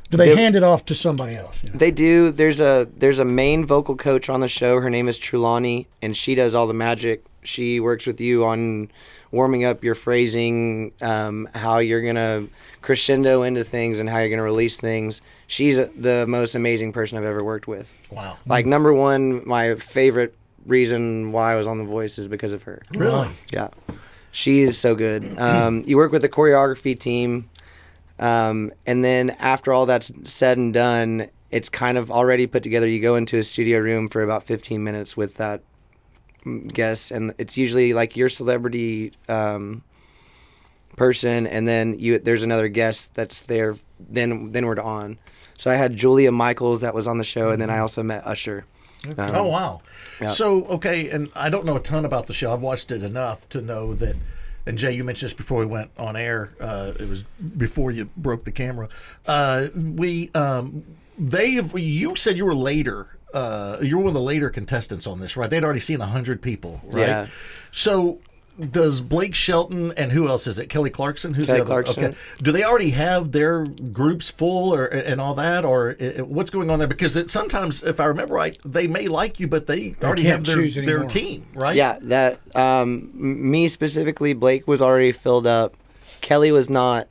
S3: Do they hand it off to somebody else? You know?
S4: They do. There's a main vocal coach on the show. Her name is Trulawney, and she does all the magic. She works with you on warming up your phrasing, how you're gonna crescendo into things, and how you're gonna release things. She's the most amazing person I've ever worked with.
S2: Wow.
S4: Like number one, my favorite reason why I was on The Voice is because of her.
S2: Really?
S4: Yeah, she is so good. You work with the choreography team. And then after all that's said and done, it's kind of already put together. You go into a studio room for about 15 minutes with that guests, and it's usually like your celebrity person, and then there's another guest that's there. Then we're on. So I had Julia Michaels that was on the show, and then I also met Usher.
S2: Oh, wow.
S4: Yeah.
S2: So, okay, and I don't know a ton about the show. I've watched it enough to know that, and Jay, you mentioned this before we went on air. It was before you broke the camera. You said you were later. You were one of the later contestants on this, right? They'd already seen 100 people, right?
S4: Yeah.
S2: So does Blake Shelton and who else is it? Kelly Clarkson? Who's
S4: Kelly
S2: the other?
S4: Clarkson.
S2: Okay. Do they already have their groups full and all that, or what's going on there? Because sometimes, if I remember right, they may like you, but they already have their team, right?
S4: Yeah, that me specifically, Blake was already filled up. Kelly was not.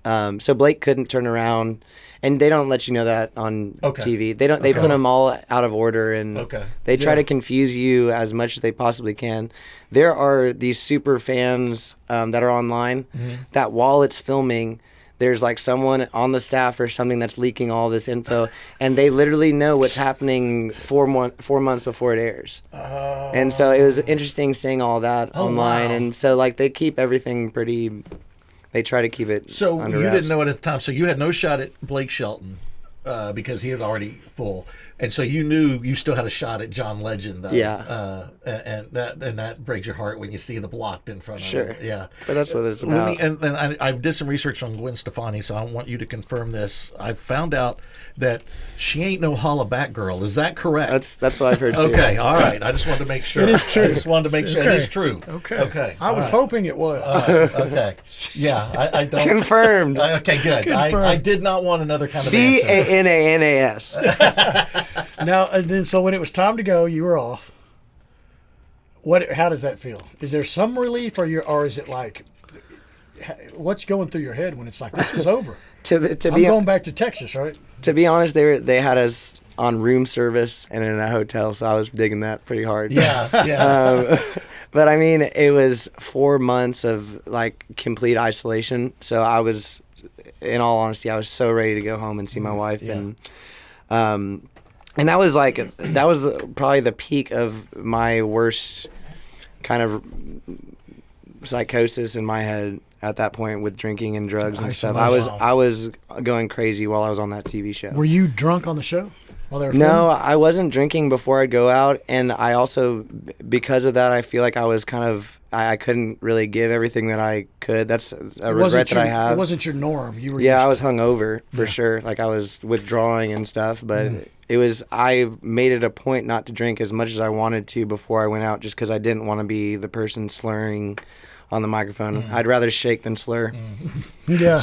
S4: So Blake couldn't turn around, and they don't let you know that on TV. They don't. They put them all out of order, and they try to confuse you as much as they possibly can. There are these super fans that are online that while it's filming, there's like someone on the staff or something that's leaking all this info, and they literally know what's happening 4 months before it airs. And so it was interesting seeing all that online,
S2: wow.
S4: and so like they keep everything pretty. They try to keep it.
S2: So
S4: under
S2: you
S4: wraps.
S2: didn't know it at the time. So you had no shot at Blake Shelton because he had already full, and so you knew you still had a shot at John Legend. Though.
S4: Yeah.
S2: And that breaks your heart when you see the blocked in front of
S4: Sure.
S2: you. Yeah.
S4: But that's what it's about.
S2: And I did some research on Gwen Stefani, so I want you to confirm this. I found out that she ain't no holla back girl. Is that correct?
S4: That's what I've heard too.
S2: Okay. All right. I just wanted to make sure.
S3: It is true.
S2: I just wanted to make sure
S3: Okay.
S2: it is true.
S3: Okay. I
S2: All
S3: was
S2: right.
S3: hoping it was.
S2: Okay. Yeah. I don't.
S4: Confirmed.
S2: Okay, good. I did not want another kind of answer.
S4: BANANAS.
S3: Now, and then so when it was time to go, you were off. How does that feel? Is there some relief, or is it like, what's going through your head when it's like, this is over?
S4: I'm
S3: I'm going back to Texas, right?
S4: To be honest, they had us on room service and in a hotel, so I was digging that pretty hard.
S2: Yeah.
S4: But I mean, it was 4 months of like complete isolation. So I was, in all honesty, I was so ready to go home and see my wife, and that was probably the peak of my worst kind of psychosis in my head at that point with drinking and drugs and stuff. I was going crazy while I was on that TV show.
S3: Were you drunk on the show while they were
S4: No,
S3: filming?
S4: I wasn't drinking before I'd go out, and I also, because of that, I feel like I was kind of, I couldn't really give everything that I could. That's a regret that I have.
S3: It wasn't your norm. You were.
S4: Yeah, I was hungover for sure. Like I was withdrawing and stuff, but it was. I made it a point not to drink as much as I wanted to before I went out, just because I didn't want to be the person slurring on the microphone. I'd rather shake than slur.
S3: Yeah.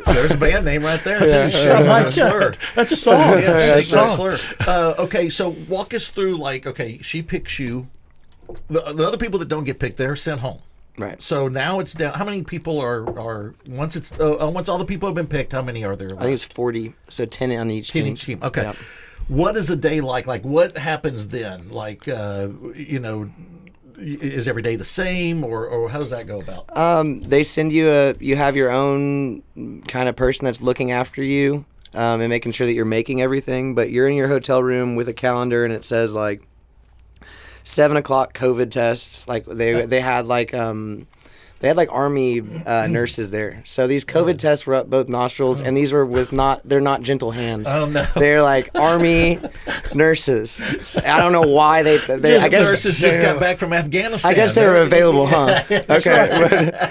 S2: There's a band name right there.
S4: Yeah.
S2: Slur.
S3: That's a song.
S2: Yeah,
S3: That's a
S2: Shake That
S3: song.
S2: Slur. Okay, so walk us through, like, okay, she picks you. The other people that don't get picked, they're sent home.
S4: Right.
S2: So now it's down. How many people are once all the people have been picked? How many are there?
S4: I think it's 40, so 10 on each
S2: 10
S4: team.
S2: each team. Okay.
S4: Yep.
S2: What is a day like? Like, what happens then? Like, is every day the same, or how does that go about?
S4: They send you you have your own kind of person that's looking after you and making sure that you're making everything, but you're in your hotel room with a calendar and it says like 7 o'clock COVID test. Like they had like army nurses there. So these COVID tests were up both nostrils, and these were they're not gentle hands.
S2: Oh no.
S4: They're like army nurses. So I don't know why they I guess
S2: nurses just got back from Afghanistan.
S4: I guess they were available, huh? Okay.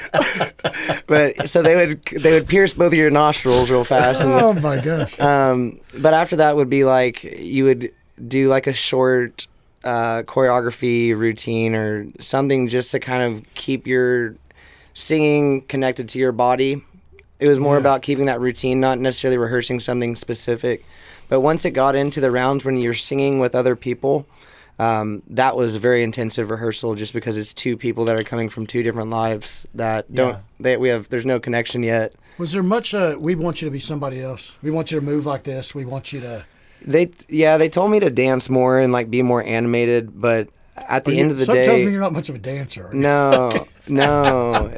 S4: But so they would pierce both of your nostrils real fast. And,
S3: Oh my gosh.
S4: but after that would be like you would do like a short choreography routine or something just to kind of keep your singing connected to your body. It was more about keeping that routine, not necessarily rehearsing something specific. But once it got into the rounds when you're singing with other people, that was very intensive rehearsal, just because it's two people that are coming from two different lives that there's no connection yet.
S3: Was there much? We want you to be somebody else. We want you to move like this. We want you to.
S4: They told me to dance more and like be more animated, but at the end of the
S3: Something
S4: day,
S3: tells me you're not much of a dancer.
S4: no,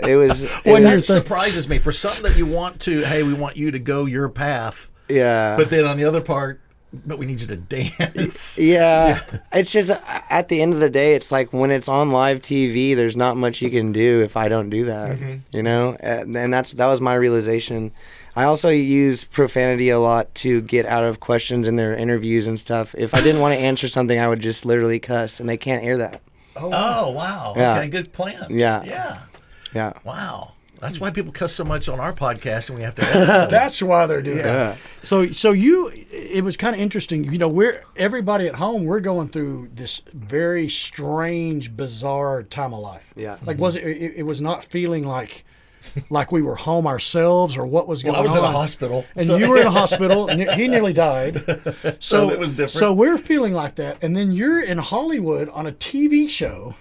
S4: it was.
S2: That surprises me for something that you want to. Hey, we want you to go your path.
S4: Yeah.
S2: But then on the other part, but we need you to dance.
S4: Yeah. It's just at the end of the day, it's like when it's on live TV, there's not much you can do if I don't do that. You know, and that was my realization. I also use profanity a lot to get out of questions in their interviews and stuff. If I didn't want to answer something, I would just literally cuss, and they can't hear that.
S2: Oh, wow.
S4: Yeah.
S2: Okay, good plan.
S4: Yeah.
S2: Wow. That's why people cuss so much on our podcast, and we have to edit.
S3: That's why they're doing
S4: Yeah.
S3: it. So it was kind of interesting. You know, everybody at home, we're going through this very strange, bizarre time of life.
S4: Yeah.
S3: Like, it was not feeling like we were home ourselves or what was going on.
S2: I was in a hospital.
S3: And you were in a hospital, and he nearly died.
S2: So it was different.
S3: So we're feeling like that. And then you're in Hollywood on a TV show.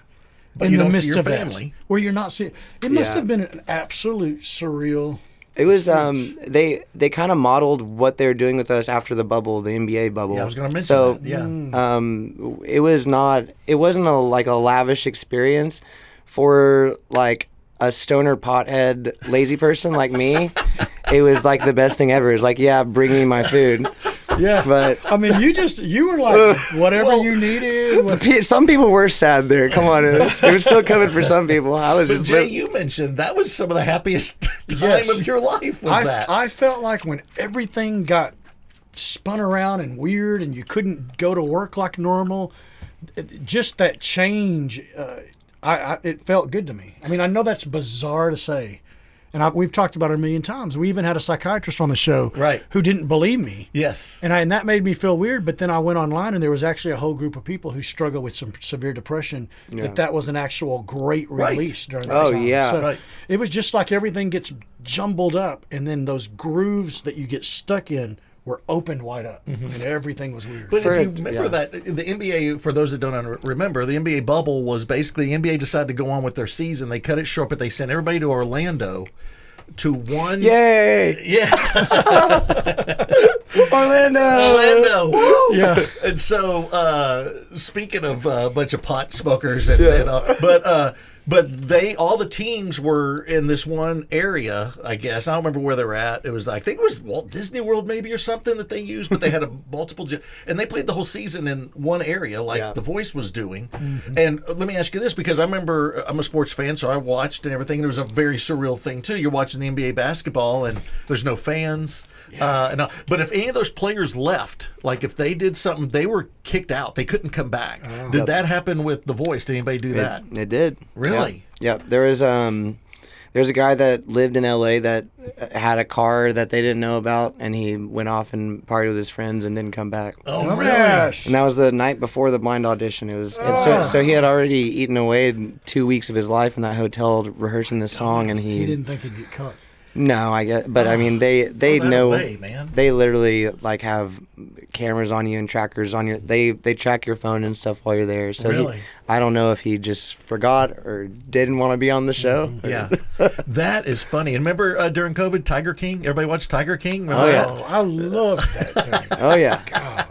S2: But
S3: in
S2: you
S3: the
S2: don't see
S3: midst
S2: your
S3: of
S2: family.
S3: that, where you're not seeing. It must
S4: Yeah.
S3: have been an absolute surreal.
S4: It was they kind of modeled what they were doing with us after the bubble, the NBA bubble.
S2: Yeah, I was going to mention
S4: so,
S2: that. Yeah.
S4: It wasn't like a lavish experience for like a stoner pothead lazy person like me. It was like the best thing ever. It's like, yeah, bring me my food.
S3: Yeah,
S4: But
S3: I mean, you were like whatever you needed.
S4: some people were sad there. Come on, it was still coming for some people. I was
S2: But
S4: just
S2: Jay, you mentioned that was some of the happiest time of your life.
S3: I felt like when everything got spun around and weird, and you couldn't go to work like normal, just that change. It felt good to me. I mean, I know that's bizarre to say. And we've talked about it a million times. We even had a psychiatrist on the show
S2: Right.
S3: who didn't believe me.
S2: Yes.
S3: And that made me feel weird. But then I went online, and there was actually a whole group of people who struggle with some severe depression.
S4: Yeah.
S3: That was an actual great release during that
S4: Oh,
S3: time.
S4: yeah.
S3: So
S2: Right.
S3: it was just like everything gets jumbled up, and then those grooves that you get stuck in were opened wide up, and everything was weird.
S2: But
S4: For
S2: if you
S4: it,
S2: remember
S4: yeah.
S2: that, the NBA, for those that don't remember, the NBA bubble was basically the NBA decided to go on with their season. They cut it short, but they sent everybody to Orlando to one.
S4: Yay!
S2: Yeah.
S4: Orlando!
S2: Woo!
S3: Yeah.
S2: And so, speaking of a bunch of pot smokers, and, but all the teams were in this one area, I guess. I don't remember where they were at. It was, I think it was Walt Disney World maybe or something that they used, but they had and they played the whole season in one area like The Voice was doing. And let me ask you this, because I remember I'm a sports fan, so I watched and everything. And it was a very surreal thing too. You're watching the NBA basketball and there's no fans. But if any of those players left, like if they did something, they were kicked out. They couldn't come back. Did that happen with The Voice? Did anybody do that?
S4: It did.
S2: Really?
S4: Yeah. There was there's a guy that lived in LA that had a car that they didn't know about, and he went off and partied with his friends and didn't come back.
S2: Oh,
S3: Dumbass.
S4: And that was the night before the blind audition. It was, and so he had already eaten away 2 weeks of his life in that hotel rehearsing this song, and
S3: He didn't think he'd get caught.
S4: No, I get, but I mean they
S2: that
S4: know
S2: away, man.
S4: they literally like have cameras on you and trackers on your. They track your phone and stuff while you're there. So
S2: Really?
S4: I don't know if he just forgot or didn't want to be on the show.
S2: Yeah, that is funny. And remember during COVID, Tiger King? Everybody watched Tiger King? Remember
S4: Oh,
S2: that?
S4: yeah.
S3: I love that thing.
S4: Oh yeah.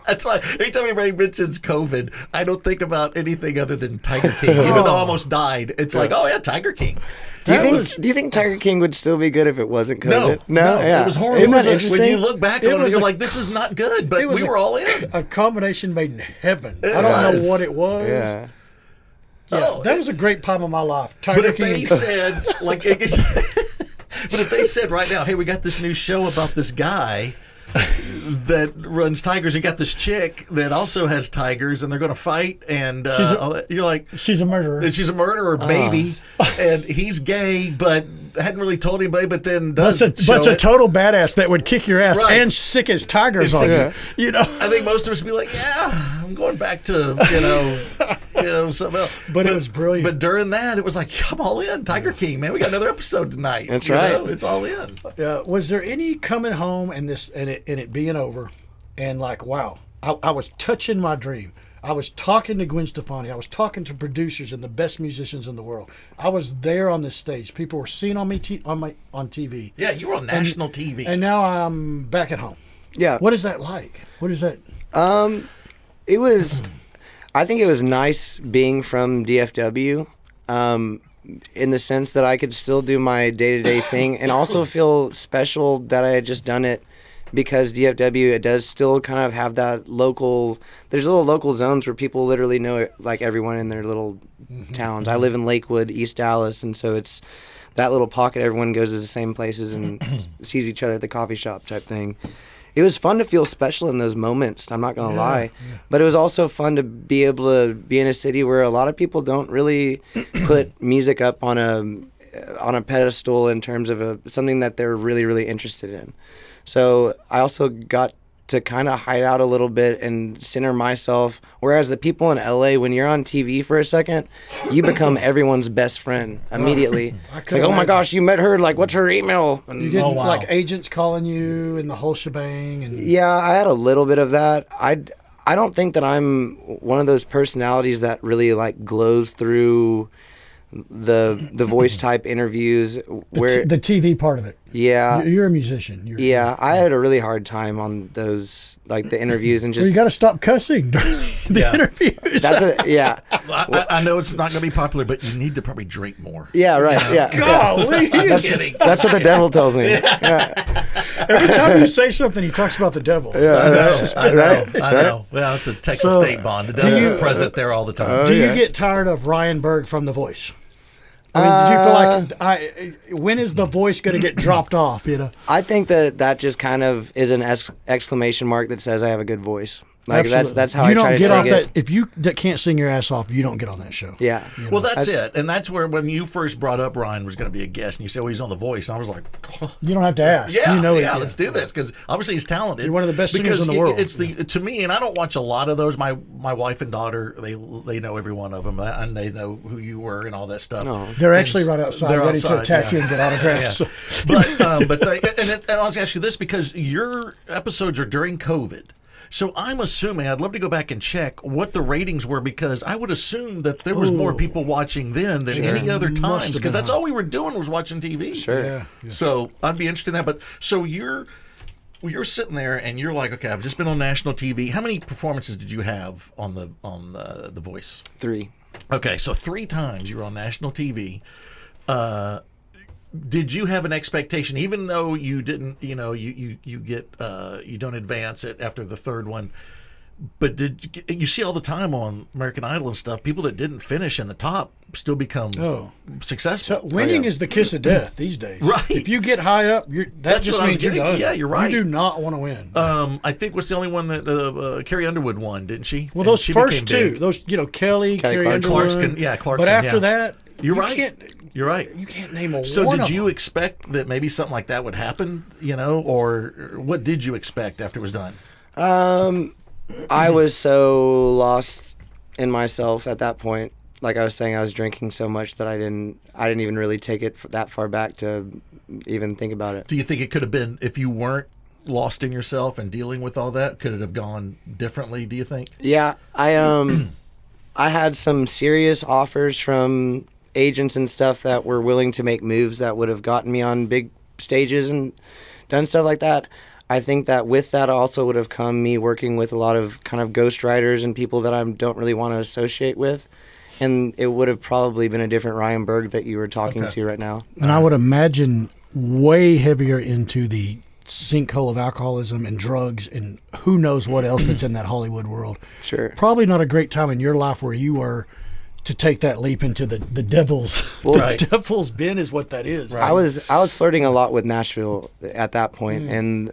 S2: That's why anytime anybody mentions COVID, I don't think about anything other than Tiger King. Even though I almost died, it's like, oh yeah, Tiger King.
S4: Do you think Tiger King would still be good if it wasn't COVID?
S2: No,
S4: Yeah.
S2: it was horrible.
S4: Isn't that
S2: When
S4: interesting?
S2: you look back
S3: It
S2: on it,
S3: was
S2: you're
S3: a-
S2: like, this is not good, but
S3: it was
S2: we were all in.
S3: A combination made in heaven.
S2: It
S3: I don't
S2: was.
S3: know what it was.
S4: Yeah.
S3: Yeah,
S2: Oh,
S3: that was a great time of my life. Tiger
S2: But if
S3: King.
S2: they said, like, but if they said right now, hey, we got this new show about this guy that runs tigers, you got this chick that also has tigers, and they're going to fight, and all that, you're like,
S3: She's a murderer.
S2: and she's a murderer, maybe, and he's gay, but hadn't really told anybody, but then does
S3: But
S2: show
S3: a
S2: it.
S3: total badass that would kick your ass
S2: Right.
S3: and sick as tigers
S2: And
S3: on
S2: sick
S3: you. You know.
S2: I think most of us would be like, yeah, I'm going back to, something else.
S3: But it was brilliant.
S2: But during that, it was like, I'm all in. Tiger King, man. We got another episode tonight.
S4: That's
S2: You
S4: right.
S2: know, it's all in.
S3: Was there any coming home and it being over, and like, wow, I was touching my dream. I was talking to Gwen Stefani. I was talking to producers and the best musicians in the world. I was there on this stage. People were seeing on me on TV.
S2: Yeah, you were on national TV.
S3: And now I'm back at home.
S4: Yeah.
S3: What is that like? What is that?
S4: It was. I think it was nice being from DFW, in the sense that I could still do my day-to-day thing and also feel special that I had just done it because DFW, it does still kind of have that local, there's little local zones where people literally know like everyone in their little towns. I live in Lakewood, East Dallas, and so it's that little pocket. Everyone goes to the same places and sees each other at the coffee shop type thing. It was fun to feel special in those moments, I'm not going to lie. Yeah. But it was also fun to be able to be in a city where a lot of people don't really put music up on a pedestal in terms of something that they're really, really interested in. So I also got to kind of hide out a little bit and center myself. Whereas the people in LA, when you're on TV for a second, you become everyone's best friend immediately. It's like, oh my gosh, you met her. Like, what's her email? And,
S3: you didn't like agents calling you and the whole shebang. And
S4: yeah, I had a little bit of that. I don't think that I'm one of those personalities that really like glows through the voice type interviews where
S3: the TV part of it.
S4: Yeah,
S3: you're a musician.
S4: I had a really hard time on those, like the interviews, and just
S3: well, you got to stop cussing during the interviews.
S2: Well, I know it's not going to be popular, but you need to probably drink more.
S4: Yeah, right. Yeah,
S3: golly,
S4: that's what the devil tells me. Yeah.
S3: Every time you say something, he talks about the devil.
S4: Yeah,
S2: I know. Well, it's a Texas state bond. The devil's present there all the time.
S3: Do you get tired of Ryan Berg from The Voice? I mean, did you feel like when is The Voice going to get dropped off? You know,
S4: I think that just kind of is an exclamation mark that says I have a good voice. Like that's how I try to take it.
S3: If you can't sing your ass off, you don't get on that show.
S4: Yeah.
S3: You know?
S2: Well, that's it, and that's where when you first brought up Ryan was going to be a guest, and you said, "Well, he's on The Voice," and I was like,
S3: "You don't have to ask."
S2: Yeah,
S3: you know
S2: let's do this because obviously he's talented.
S3: You're one of the best singers in the world.
S2: It's to me, and I don't watch a lot of those. My wife and daughter, they know every one of them, and they know who you were and all that stuff.
S3: Oh. They're actually right outside, ready to attack you and get autographs.
S2: Yeah. But I was asking you this because your episodes are during COVID. So I'm assuming, I'd love to go back and check what the ratings were because I would assume that there was more people watching then than any other times because that's all we were doing was watching TV.
S4: Sure.
S3: Yeah.
S2: So I'd be interested in that. But so you're sitting there and you're like, okay, I've just been on national TV. How many performances did you have on the Voice?
S4: 3.
S2: Okay, so 3 times you were on national TV. Did you have an expectation, even though you didn't, you don't advance it after the 3rd one, but you see all the time on American Idol and stuff, people that didn't finish in the top still become successful.
S3: So winning is the kiss of death these days.
S2: Right.
S3: If you get high up, that just means you're done.
S2: Yeah, you're right.
S3: You do not want to win.
S2: I think was the only one that Carrie Underwood won, didn't she?
S3: Well, those first 2, those Kelly Carrie Underwood.
S2: Clarkson.
S3: But after that,
S2: you're right. You're right.
S3: You can't name a
S2: So
S3: one
S2: did
S3: of
S2: you
S3: them.
S2: expect that maybe something like that would happen, or what did you expect after it was done?
S4: I was so lost in myself at that point. Like I was saying, I was drinking so much that I didn't even really take it that far back to even think about it.
S2: Do you think it could have been, if you weren't lost in yourself and dealing with all that, could it have gone differently, do you think?
S4: Yeah, I had some serious offers from agents and stuff that were willing to make moves that would have gotten me on big stages and done stuff like that. I think that with that also would have come me working with a lot of kind of ghostwriters and people that I don't really want to associate with. And it would have probably been a different Ryan Berg that you were talking to right now.
S3: And I would imagine way heavier into the sinkhole of alcoholism and drugs and who knows what else that's in that Hollywood world.
S4: Sure.
S3: Probably not a great time in your life where you were to take that leap into the devil's devil's bin is what that is.
S4: Right. I was flirting a lot with Nashville at that point, and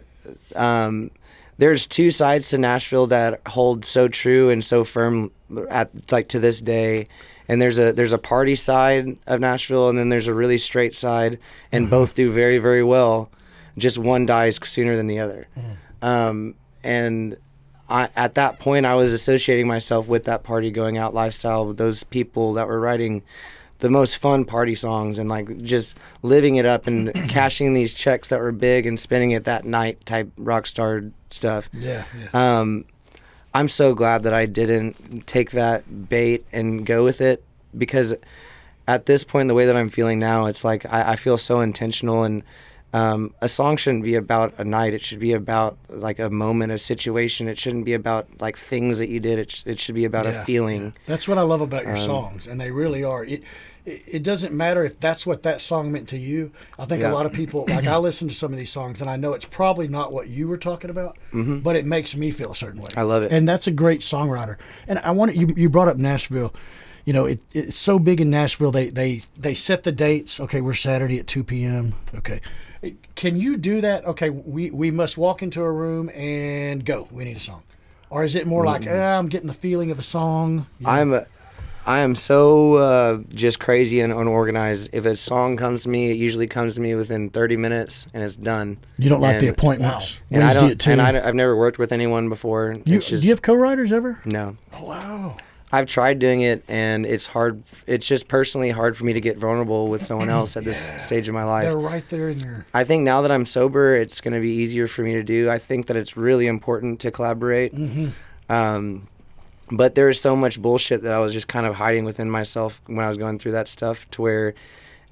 S4: there's 2 sides to Nashville that hold so true and so firm to this day. And there's a party side of Nashville, and then there's a really straight side, and both do very, very well. Just one dies sooner than the other. And at that point, I was associating myself with that party going out lifestyle with those people that were writing the most fun party songs and like just living it up and cashing these checks that were big and spending it that night type rock star stuff.
S3: Yeah.
S4: I'm so glad that I didn't take that bait and go with it, because at this point, the way that I'm feeling now, it's like I feel so intentional, and A song shouldn't be about a night. It should be about like a moment, a situation. It shouldn't be about like things that you did. It should be about a feeling.
S3: That's what I love about your songs, and they really are. It doesn't matter if that's what that song meant to you. I think a lot of people, like I listen to some of these songs, and I know it's probably not what you were talking about, but it makes me feel a certain way.
S4: I love it.
S3: And that's a great songwriter. And I want you brought up Nashville. You know, it's so big in Nashville. They set the dates. Okay, we're Saturday at 2 p.m. Okay. Can you do that? Okay, we must walk into a room and go. We need a song. Or is it more like, I'm getting the feeling of a song? You know?
S4: I am so just crazy and unorganized. If a song comes to me, it usually comes to me within 30 minutes and it's done.
S3: You don't like the appointments.
S4: And I've never worked with anyone before.
S3: Do you have co-writers ever?
S4: No.
S3: Oh, wow.
S4: I've tried doing it, and it's hard. It's just personally hard for me to get vulnerable with someone else at this stage of my life.
S3: They're right there in your...
S4: I think now that I'm sober, it's going to be easier for me to do. I think that it's really important to collaborate. But there is so much bullshit that I was just kind of hiding within myself when I was going through that stuff, to where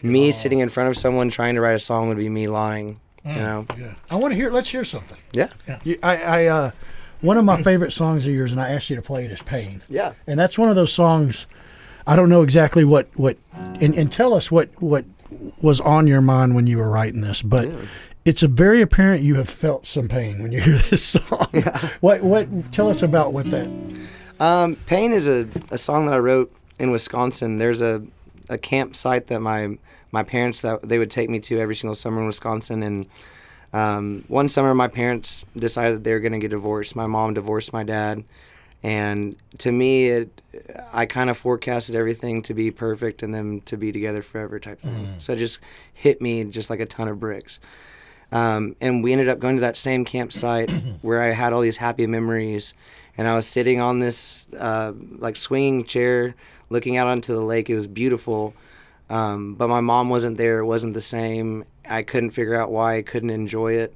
S4: me sitting in front of someone trying to write a song would be me lying. You know?
S3: Yeah. I want to hear... Let's hear something.
S4: Yeah.
S3: One of my favorite songs of yours, and I asked you to play it, is Pain.
S4: Yeah.
S3: And that's one of those songs, I don't know exactly what and tell us what was on your mind when you were writing this, but it's a very apparent you have felt some pain when you hear this song. Yeah. What tell us about what that...
S4: Pain is a song that I wrote in Wisconsin. There's a campsite that my parents, that they would take me to every single summer in Wisconsin, and one summer, my parents decided that they were going to get divorced. My mom divorced my dad, and to me, I kind of forecasted everything to be perfect and them to be together forever type thing. So it just hit me just like a ton of bricks. And we ended up going to that same campsite where I had all these happy memories, and I was sitting on this like swinging chair looking out onto the lake. It was beautiful, but my mom wasn't there. It wasn't the same. I couldn't figure out why I couldn't enjoy it.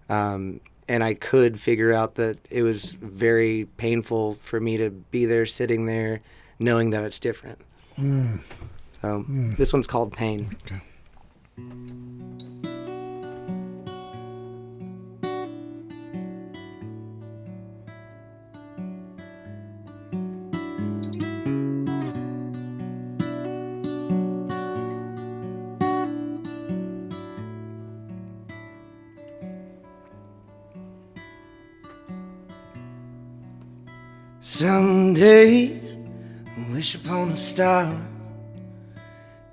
S4: And I could figure out that it was very painful for me to be there, sitting there, knowing that it's different. So this one's called Pain.
S3: Okay.
S5: Someday, wish upon a star,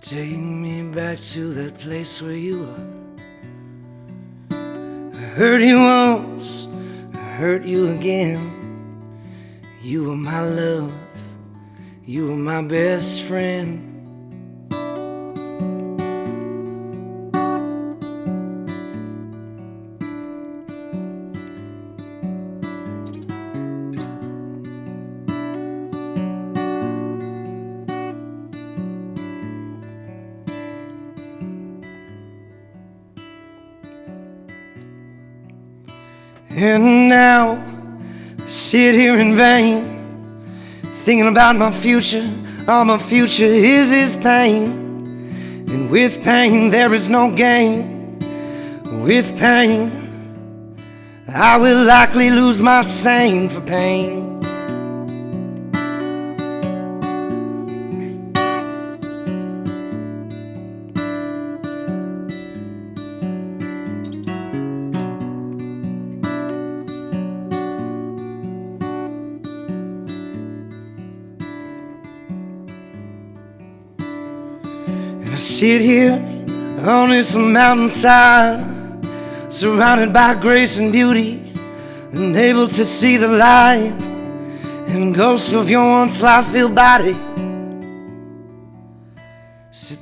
S5: take me back to that place where you were. I hurt you once, I hurt you again. You were my love, you were my best friend. And now I sit here in vain, thinking about my future. All my future is pain. And with pain there is no gain. With pain I will likely lose my sane for pain. I sit here on this mountainside, surrounded by grace and beauty, and able to see the light and ghosts of your once life-filled body. So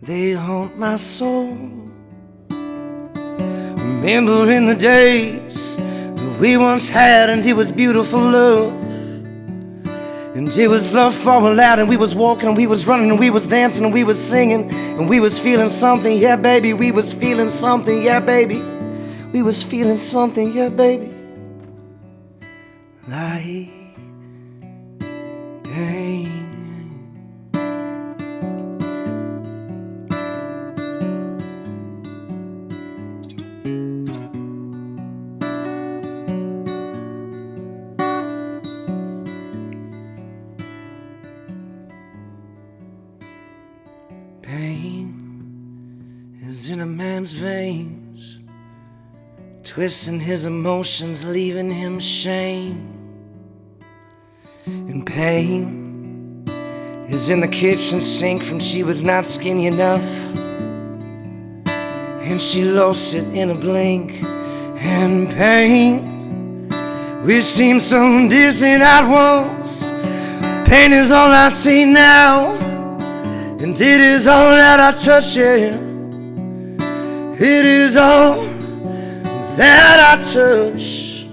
S5: they haunt my soul. Remembering the days that we once had, and it was beautiful love. And it was love for a lad, and we was walking, and we was running, and we was dancing, and we was singing, and we was feeling something, yeah baby, we was feeling something, yeah baby. We was feeling something, yeah baby. Like pain.
S4: in a man's veins, twisting his emotions, leaving him shame and pain. Is in the kitchen sink from she was not skinny enough, and she lost it in a blink. And pain, we seem so distant at once. Pain is all I see now, and it is all that I touch, yeah. It is all that I touch.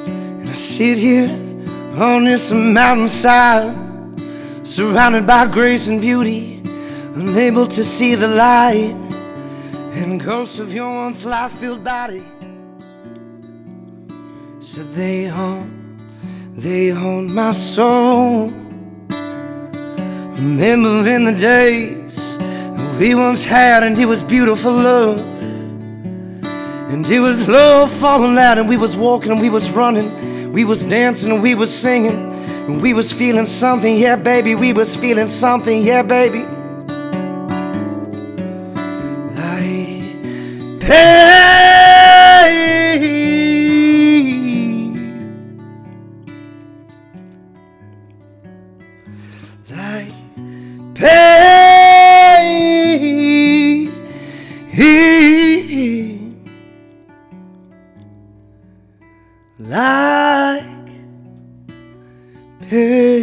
S4: And I sit here on this mountainside, surrounded by grace and beauty, unable to see the light and ghosts of your once life-filled body. So they haunt my soul, remembering the days we once had, and it was beautiful love, and it was love falling out, and we was walking and we was running, we was dancing and we was singing, and we was feeling something, yeah baby, we was feeling something, yeah baby. Like pain, like pain.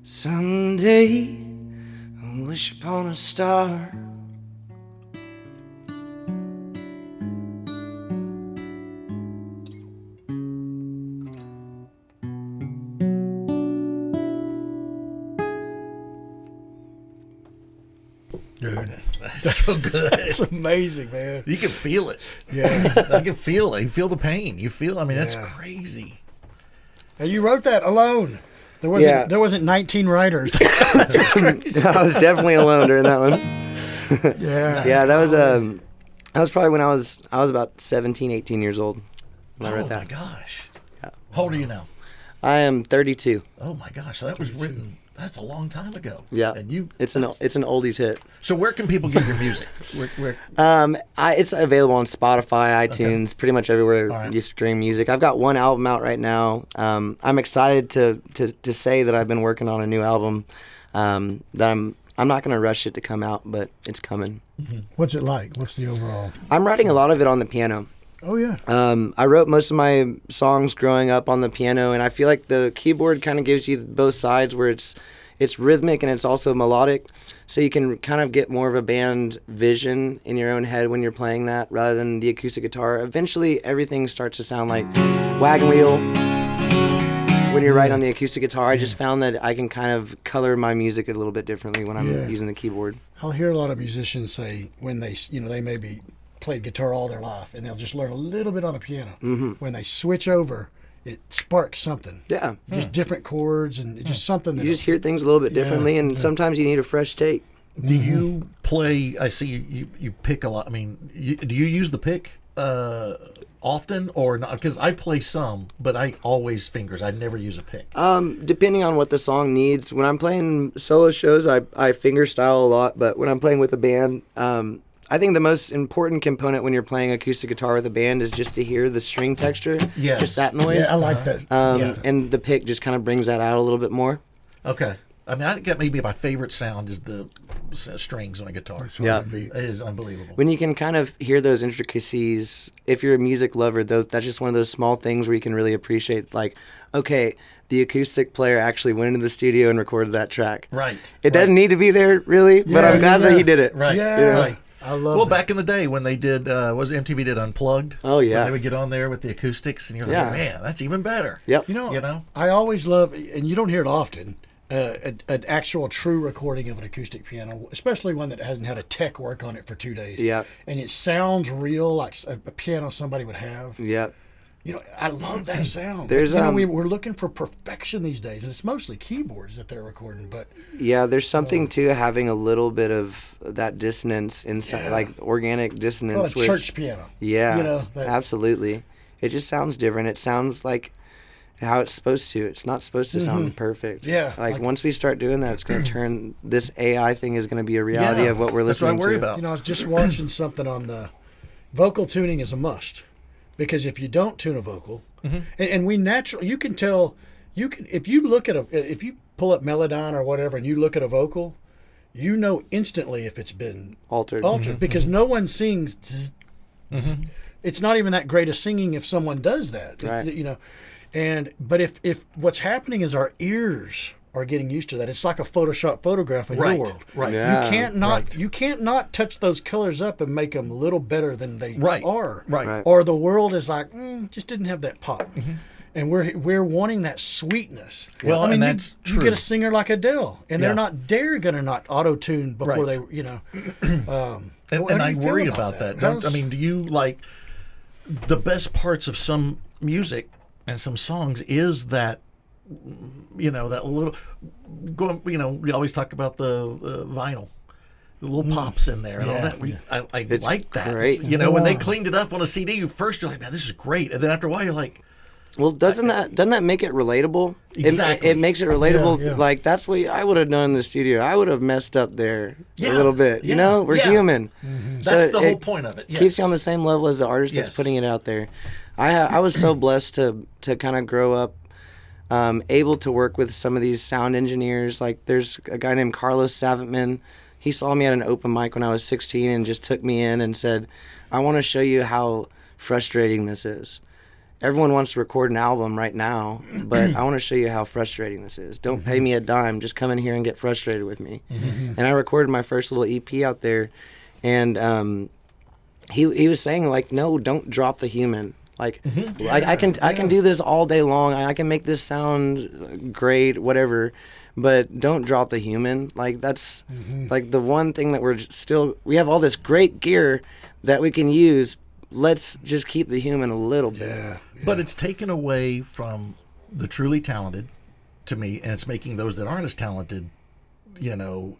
S4: Someday I'll wish upon a star,
S3: Dude,
S2: That's so good.
S3: it's amazing, man.
S2: You can feel it.
S3: Yeah.
S2: I can feel it. You feel the pain. You feel. I mean, that's
S3: Yeah.
S2: crazy.
S3: And you wrote that alone.
S4: Yeah.
S3: There wasn't 19 writers.
S4: I was definitely alone during that one.
S3: Yeah.
S4: Yeah, that was probably when I was about 17, 18 years old when I wrote
S2: Oh
S4: that.
S2: my gosh.
S4: Yeah.
S2: How old are you now?
S4: I am 32.
S2: Oh my gosh. So that was written. That's a long time ago.
S4: Yeah.
S2: And you.
S4: It's an oldies hit.
S2: So where can people get your music? Where
S4: It's available on Spotify, iTunes, pretty much everywhere
S2: All right.
S4: you stream music. I've got one album out right now. I'm excited to say that I've been working on a new album. That I'm not going to rush it to come out, but it's coming.
S3: What's it like? What's the overall?
S4: I'm writing a lot of it on the piano.
S3: Oh, yeah.
S4: I wrote most of my songs growing up on the piano, and I feel like the keyboard kind of gives you both sides, where it's rhythmic and it's also melodic, so you can kind of get more of a band vision in your own head when you're playing that, rather than the acoustic guitar. Eventually, everything starts to sound like wagon wheel when you're writing on the acoustic guitar. I just found that I can kind of color my music a little bit differently when I'm
S3: Yeah.
S4: using the keyboard.
S3: I'll hear a lot of musicians say when they maybe played guitar all their life and they'll just learn a little bit on a piano. Mm-hmm. When they switch over, it sparks something.
S4: Yeah.
S3: Just different chords and it's just something that
S4: You just hear things a little bit
S3: Yeah,
S4: differently, and sometimes you need a fresh take.
S2: do you play? I see you pick a lot. I mean, do you use the pick often or not? Because I play some, but I always fingers. I never use a pick.
S4: Depending on what the song needs. When I'm playing solo shows, I finger style a lot, but when I'm playing with a band, I think the most important component when you're playing acoustic guitar with a band is just to hear the string texture.
S2: Yes.
S4: Just that noise.
S3: Yeah, I like that.
S2: Yeah.
S4: And the pick just kind of brings that out a little bit more.
S2: Okay. I mean, I think that may be my favorite sound is the strings on a guitar.
S4: Yeah.
S2: It is unbelievable.
S4: When you can kind of hear those intricacies, if you're a music lover, that's just one of those small things where you can really appreciate, like, okay, the acoustic player actually went into the studio and recorded that track.
S2: Right.
S4: It doesn't need to be there, really, but I'm glad that he did it.
S2: Right.
S3: Yeah.
S2: Right.
S3: I love
S2: Well,
S3: that.
S2: back in the day when they did, MTV did Unplugged.
S4: Oh, yeah.
S2: When they would get on there with the acoustics, and you're like,
S4: Yeah.
S2: man, that's even better.
S4: Yep.
S3: You know,
S2: You know?
S3: I always love, and you don't hear it often, an actual true recording of an acoustic piano, especially one that hasn't had a tech work on it for 2 days.
S4: Yep.
S3: And it sounds real, like a piano somebody would have.
S4: Yep.
S3: You know, I love that sound.
S4: There's,
S3: you know, we're looking for perfection these days, and it's mostly keyboards that they're recording. But
S4: Yeah, there's something to having a little bit of that dissonance inside, like organic dissonance.
S3: a church piano.
S4: Yeah,
S3: You know,
S4: absolutely. It just sounds different. It sounds like how it's supposed to. It's not supposed to sound perfect.
S3: Yeah,
S4: Like,
S3: like-
S4: once we start doing that, it's going to turn, this AI thing is going to be a reality of what we're
S2: That's what I
S4: listening
S2: worry
S4: to.
S2: about.
S3: You know, I was just watching something on the vocal tuning is a must, because if you don't tune a vocal, and we naturally, you can tell, if you look at if you pull up Melodyne or whatever and you look at a vocal, you know instantly if it's been
S4: Altered.
S3: because no one sings. It's not even that great a singing if someone does that,
S4: Right.
S3: you know. But if what's happening is our ears are getting used to that, it's like a Photoshop photograph in
S2: Right,
S3: your world.
S2: right.
S4: Yeah.
S3: You can't not touch those colors up and make them a little better than they
S2: Right,
S3: are.
S2: right.
S4: Right.
S3: Or the world is like, just didn't have that pop. And we're wanting that sweetness.
S2: Well, and
S3: you-
S2: that's
S3: you
S2: true.
S3: get a singer like Adele, and
S2: Yeah.
S3: they're gonna not auto tune before
S2: Right.
S3: they, you know.
S2: And
S3: How do
S2: I
S3: you feel
S2: worry
S3: about
S2: about
S3: that?
S2: that. I mean, do you like the best parts of some music and some songs is that, you know, that little going, you know, we always talk about the vinyl, the little pops in there and all that. I
S4: It's
S2: like that.
S4: great.
S2: You know, when they cleaned it up on a CD, first you're like, man, this is great. And then after a while, you're like,
S4: Well, doesn't that make it relatable?
S2: Exactly.
S4: It makes it relatable.
S3: Yeah, yeah.
S4: Like, that's what I would have done in the studio. I would have messed up there
S2: Yeah,
S4: a little bit.
S2: yeah,
S4: You know, we're
S2: yeah.
S4: human.
S2: that's
S4: So
S2: the whole
S4: it
S2: point of it. Yes.
S4: Keeps you on the same level as the artist
S2: Yes.
S4: that's putting it out there. I was so blessed to kind of grow up, able to work with some of these sound engineers. Like, there's a guy named Carlos Savitman. He saw me at an open mic when I was 16 and just took me in and said, I want to show you how frustrating this is. Everyone wants to record an album right now, but I want to show you how frustrating this is. Don't pay me a dime. Just come in here and get frustrated with me. And I recorded my first little EP out there, and he was saying, like, no, don't drop the human. Like, I can do this all day long. I can make this sound great, whatever, but don't drop the human. Like, that's like the one thing that we have all this great gear that we can use. Let's just keep the human a little bit.
S3: Yeah.
S2: But it's taken away from the truly talented, to me, and it's making those that aren't as talented, you know,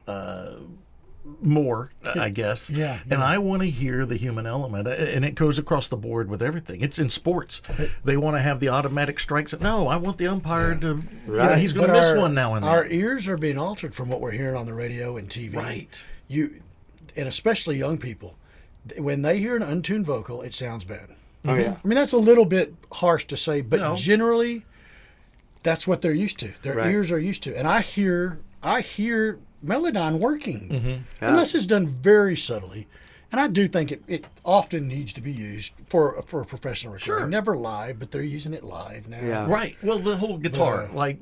S2: more, I guess.
S3: Yeah,
S2: And I want to hear the human element, and it goes across the board with everything. It's in sports. They want to have the automatic strikes. No, I want the umpire to, you know, he's going to
S3: But
S2: miss one now and then.
S3: Our ears are being altered from what we're hearing on the radio and TV.
S2: Right.
S3: And especially young people, when they hear an untuned vocal, it sounds bad.
S4: Oh, yeah.
S3: I mean, that's a little bit harsh to say, but
S2: No.
S3: generally, that's what they're used to. Their
S4: Right.
S3: ears are used to. And I hear Melodyne working,
S2: Mm-hmm.
S3: unless it's done very subtly. And I do think it often needs to be used for a professional recording.
S2: Sure.
S3: Never live, but they're using it live now.
S4: Yeah.
S2: Right. Well, the whole guitar, like,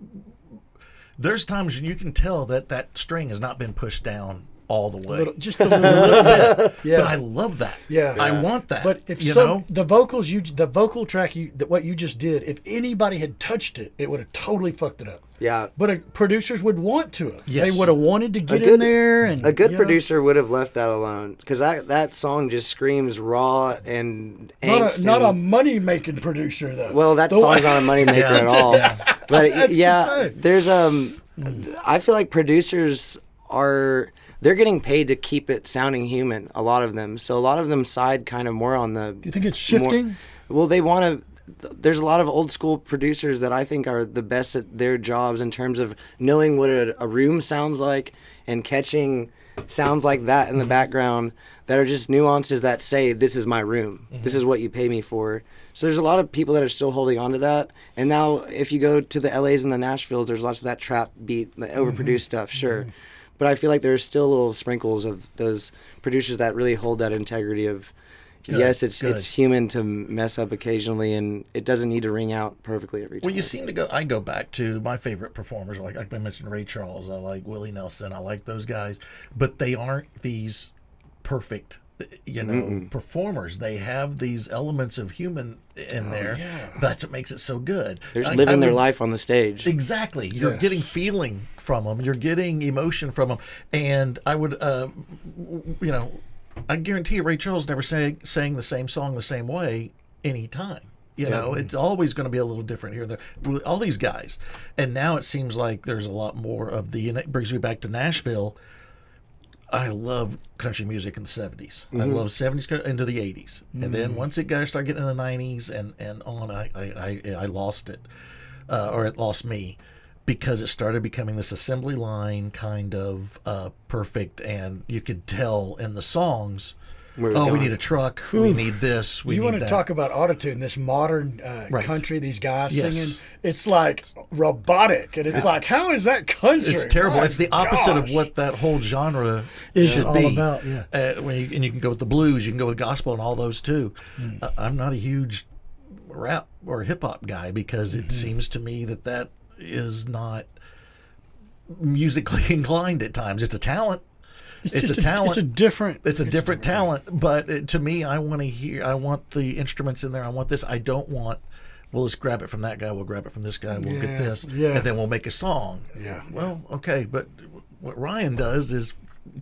S2: there's times when you can tell that string has not been pushed down all the way.
S3: Just a little bit. Yeah.
S2: But I love that.
S3: Yeah.
S2: I want that.
S3: But if
S2: you
S3: so,
S2: know,
S3: the vocal track what you just did, if anybody had touched it, it would have totally fucked it up.
S4: Yeah.
S3: But producers would want to have.
S2: Yes.
S3: They would have wanted to get
S4: good-
S3: in there, and
S4: A good
S3: you know,
S4: producer would have left that alone, because that song just screams raw and angst.
S3: Not a
S4: and-
S3: money making producer though.
S4: Well, that
S3: The-
S4: song's not a moneymaker at all. But
S3: That's
S4: yeah,
S3: the thing.
S4: there's I feel like producers they're getting paid to keep it sounding human. A lot of them, so a lot of them side kind of more on the.
S3: Do you think it's shifting?
S4: Well, they want to. There's a lot of old school producers that I think are the best at their jobs in terms of knowing what a room sounds like and catching sounds like that in the background that are just nuances that say, this is my room. This is what you pay me for. So there's a lot of people that are still holding on to that. And now if you go to the LAs and the Nashvilles, there's lots of that trap beat, the overproduced stuff, sure. But I feel like there's still little sprinkles of those producers that really hold that integrity of, yes, it's human to mess up occasionally, and it doesn't need to ring out perfectly every time.
S2: well, you seem to go. I go back to my favorite performers. Like I mentioned, Ray Charles. I like Willie Nelson. I like those guys, but they aren't these perfect, you know, performers. They have these elements of human in there.
S3: yeah.
S2: That's what makes it so good.
S4: They're just
S2: I
S4: living their
S2: would-
S4: life on the stage.
S2: Exactly. You're
S3: Yes.
S2: getting feeling from them. You're getting emotion from them. And I would, you know, I guarantee you Ray Charles never sang the same song the same way any time. You know, it's always going to be a little different here and there. With all these guys, and now it seems like there's a lot more of and it brings me back to Nashville. I love country music in the 70s. I love 70s into the 80s. And then once it started getting in the 90s and on, I lost it. Or it lost me. Because it started becoming this assembly line kind of perfect. And you could tell in the songs, we need a truck. We need this.
S3: You want to talk about autotune, this modern country, these guys singing. It's like robotic. And it's like, how is that country?
S2: It's terrible.
S3: My
S2: it's the opposite of
S3: gosh.
S2: what that whole genre
S3: Is
S2: should
S3: all
S2: be.
S3: about, yeah.
S2: And you can go with the blues. You can go with gospel and all those too. I'm not a huge rap or hip-hop guy because it seems to me that is not musically inclined at times. It's a talent. It's a talent.
S3: It's a different.
S2: It's a different talent. But to me, I want the instruments in there. I want this. I don't want, we'll just grab it from that guy. We'll grab it from this guy. We'll get this.
S3: Yeah.
S2: And then we'll make a song.
S3: Yeah.
S2: Well, okay. But what Ryan does is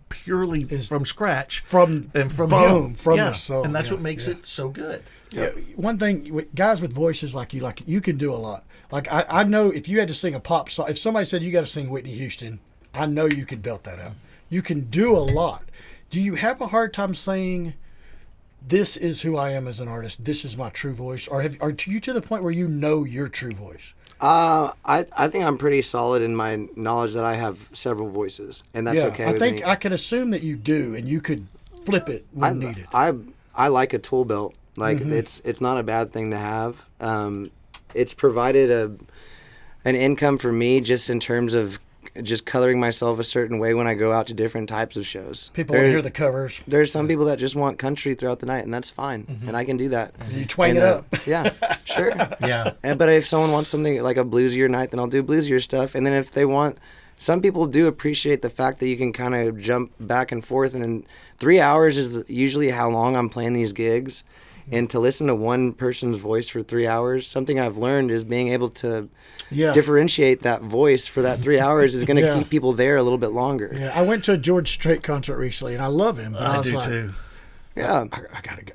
S2: purely from scratch.
S3: From
S2: him.
S3: The soul.
S2: And that's what makes it so good.
S3: Yeah. One thing, guys with voices like you can do a lot. Like I know if you had to sing a pop song, if somebody said you got to sing Whitney Houston, I know you could belt that out. You can do a lot. Do you have a hard time saying, this is who I am as an artist, this is my true voice? Or are you to the point where you know your true voice?
S4: I think I'm pretty solid in my knowledge that I have several voices, and that's okay with me.
S3: I think I can assume that you do, and you could flip it when needed.
S4: I like a tool belt. Like it's not a bad thing to have. It's provided an income for me just in terms of just coloring myself a certain way when I go out to different types of shows.
S3: People want to hear the covers.
S4: There's some people that just want country throughout the night, and that's fine, and I can do that.
S3: You twang it up.
S4: Yeah, sure.
S2: Yeah.
S4: But if someone wants something like a bluesier night, then I'll do bluesier stuff. And then if they want, some people do appreciate the fact that you can kind of jump back and forth. And in 3 hours is usually how long I'm playing these gigs. And to listen to one person's voice for 3 hours, something I've learned is being able to differentiate that voice for that 3 hours is going to keep people there a little bit longer.
S3: Yeah, I went to a George Strait concert recently, and I love him. But I was
S2: do
S3: like,
S2: too.
S4: Yeah,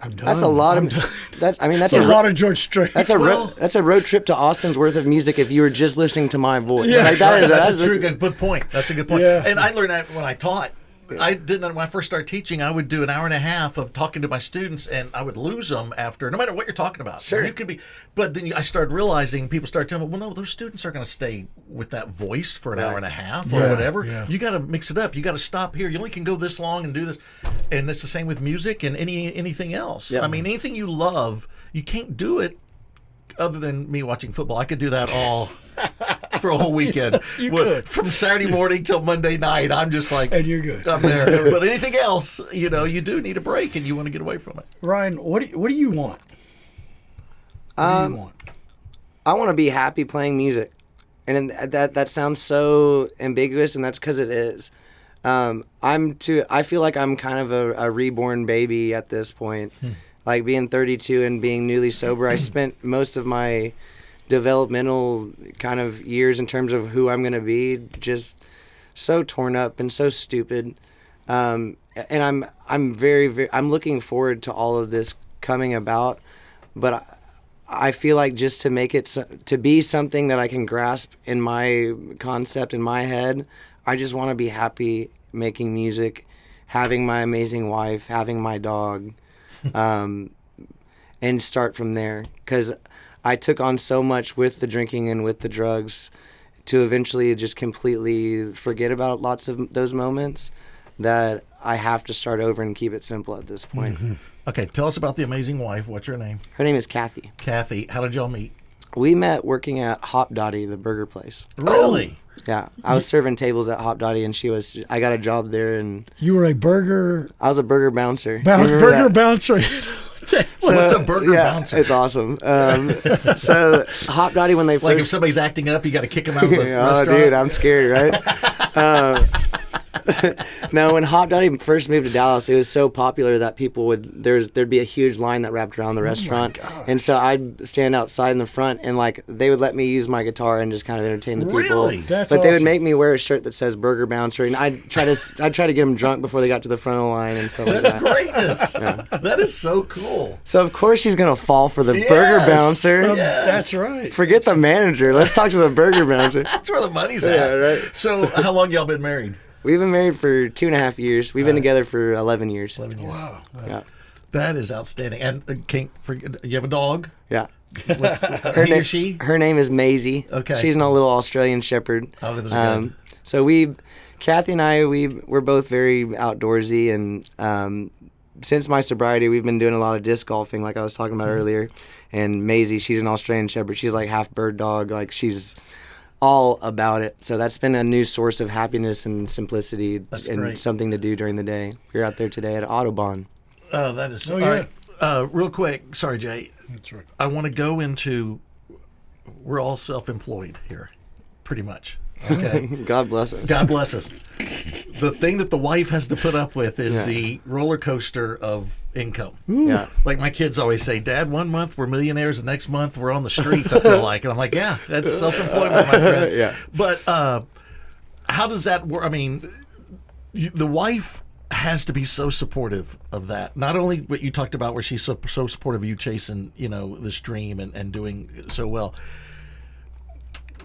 S3: I'm done.
S4: that's a lot of. That's a
S3: lot of George Strait.
S4: That's a road trip to Austin's worth of music if you were just listening to my voice.
S3: Yeah.
S4: Like
S2: That's a good point. That's a good point.
S3: Yeah.
S2: And I learned that when I taught. I didn't when I first started teaching. I would do an hour and a half of talking to my students, and I would lose them after, no matter what you're talking about.
S4: Sure,
S2: you could be, but then I started realizing people started telling me, "Well, no, those students are going to stay with that voice for an hour and a half or whatever.
S3: Yeah.
S2: You got to mix it up. You got to stop here. You only can go this long and do this." And it's the same with music and anything else.
S4: Yep.
S2: I mean, anything you love, you can't do it other than me watching football. I could do that all. For a whole weekend.
S3: You could.
S2: From Saturday morning till Monday night, I'm just like,
S3: and you're good.
S2: I'm there. But anything else, you do need a break, and you want to get away from it.
S3: Ryan, what do you want? What do you want?
S4: I want to be happy playing music, and that sounds so ambiguous, and that's because it is. I feel like I'm kind of a reborn baby at this point. Like being 32 and being newly sober, I spent most of my developmental kind of years in terms of who I'm going to be just so torn up and so stupid, and I'm very I'm looking forward to all of this coming about, but I feel like just to make it to be something that I can grasp in my concept in my head, I just want to be happy making music, having my amazing wife, having my dog, and start from there, because I took on so much with the drinking and with the drugs to eventually just completely forget about lots of those moments that I have to start over and keep it simple at this point.
S2: Mm-hmm. Okay, tell us about the amazing wife. What's her name?
S4: Her name is Kathy.
S2: Kathy. How did y'all meet?
S4: We met working at Hop Dotty, the burger place.
S2: Really?
S4: Yeah, I was serving tables at Hop Dotty, and I got a job there, and
S3: You were a burger
S4: I was a burger bouncer.
S3: burger bouncer.
S2: What's a burger bouncer?
S4: It's awesome. So Hop Dotty, when they first...
S2: Like if somebody's acting up, you got to kick them out of the
S4: oh,
S2: restaurant?
S4: dude, I'm scared, right? No, when Hot Dottie first moved to Dallas, it was so popular that people there'd be a huge line that wrapped around the restaurant, and so I'd stand outside in the front, and like they would let me use my guitar and just kind of entertain the people.
S2: Really?
S3: That's
S4: but they would
S3: awesome.
S4: make me wear a shirt that says Burger Bouncer, and I'd try to get them drunk before they got to the front of the line and stuff like
S2: That's
S4: that.
S2: greatness. That is so cool.
S4: So of course she's gonna fall for the Burger Bouncer.
S2: Yes.
S3: That's right.
S4: Forget the manager. Let's talk to the Burger Bouncer.
S2: That's where the money's at.
S4: Yeah, right.
S2: So how long y'all been married?
S4: We've been married for 2.5 years. We've been together for 11 years.
S2: 11 years.
S3: Wow.
S4: Yeah.
S2: That is outstanding. And can't forget, you have a dog?
S4: Yeah.
S2: What's, he or she?
S4: Her name is Maisie.
S2: Okay.
S4: She's a little Australian Shepherd.
S2: Oh, those are good.
S4: So Kathy and I, we're both very outdoorsy, and since my sobriety, we've been doing a lot of disc golfing, like I was talking about earlier. And Maisie, she's an Australian Shepherd. She's like half bird dog. Like she's all about it. So that's been a new source of happiness and simplicity and
S2: great.
S4: something to do during the day. We're out there today at Autobahn.
S2: Oh, that is
S3: Oh,
S2: all
S3: yeah.
S2: right. Real quick, sorry, Jay.
S3: That's right.
S2: I want to go into. We're all self-employed here, pretty much. Okay.
S4: God bless us.
S2: God bless us. The thing that the wife has to put up with is
S4: Yeah.
S2: the roller coaster of income.
S4: Yeah.
S2: Like my kids always say, Dad, 1 month we're millionaires, the next month we're on the streets, I feel like. And I'm like, yeah, that's self-employment, my friend.
S4: Yeah.
S2: But how does that work? I mean, the wife has to be so supportive of that. Not only what you talked about where she's so supportive of you chasing, this dream and doing so well.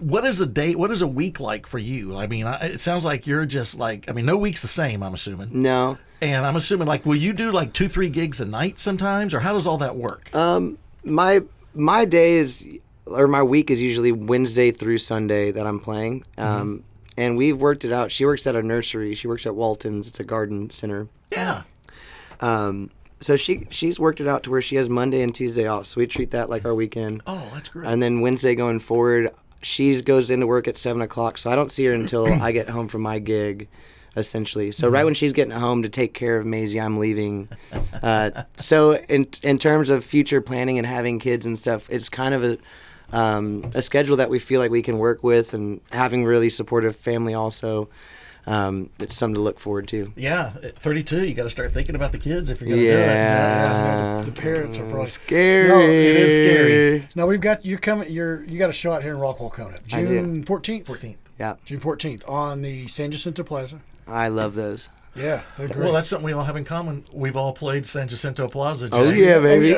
S2: What is a week like for you? I mean, it sounds like you're just like, no week's the same, I'm assuming.
S4: No.
S2: And I'm assuming, like, will you do like 2-3 gigs a night sometimes, or how does all that work?
S4: My day is, or my week is usually Wednesday through Sunday that I'm playing. And we've worked it out. She works at a nursery. She works at Walton's. It's a garden center.
S2: Yeah.
S4: So she's worked it out to where she has Monday and Tuesday off. So we treat that like our weekend.
S2: Oh, that's great.
S4: And then Wednesday going forward, she goes into work at 7 o'clock. So I don't see her until I get home from my gig, essentially. So right when she's getting home to take care of Maisie, I'm leaving. So in terms of future planning and having kids and stuff, it's kind of a schedule that we feel like we can work with, and having really supportive family also. It's something to look forward to.
S2: Yeah, at 32, you got to start thinking about the kids if you're going to
S4: Yeah.
S3: The parents are probably
S4: Scary.
S3: No,
S2: it is scary.
S3: No, we've got you coming. You got a show out here in Rockwell coming up
S4: I
S3: June
S4: do.
S3: 14th.
S2: do it. 14th.
S4: Yeah,
S3: June 14th on the San Jacinto Plaza.
S4: I love those.
S3: Yeah, they're great.
S2: Well, that's something we all have in common. We've all played San Jacinto Plaza.
S4: Oh
S2: Jay.
S4: yeah, baby.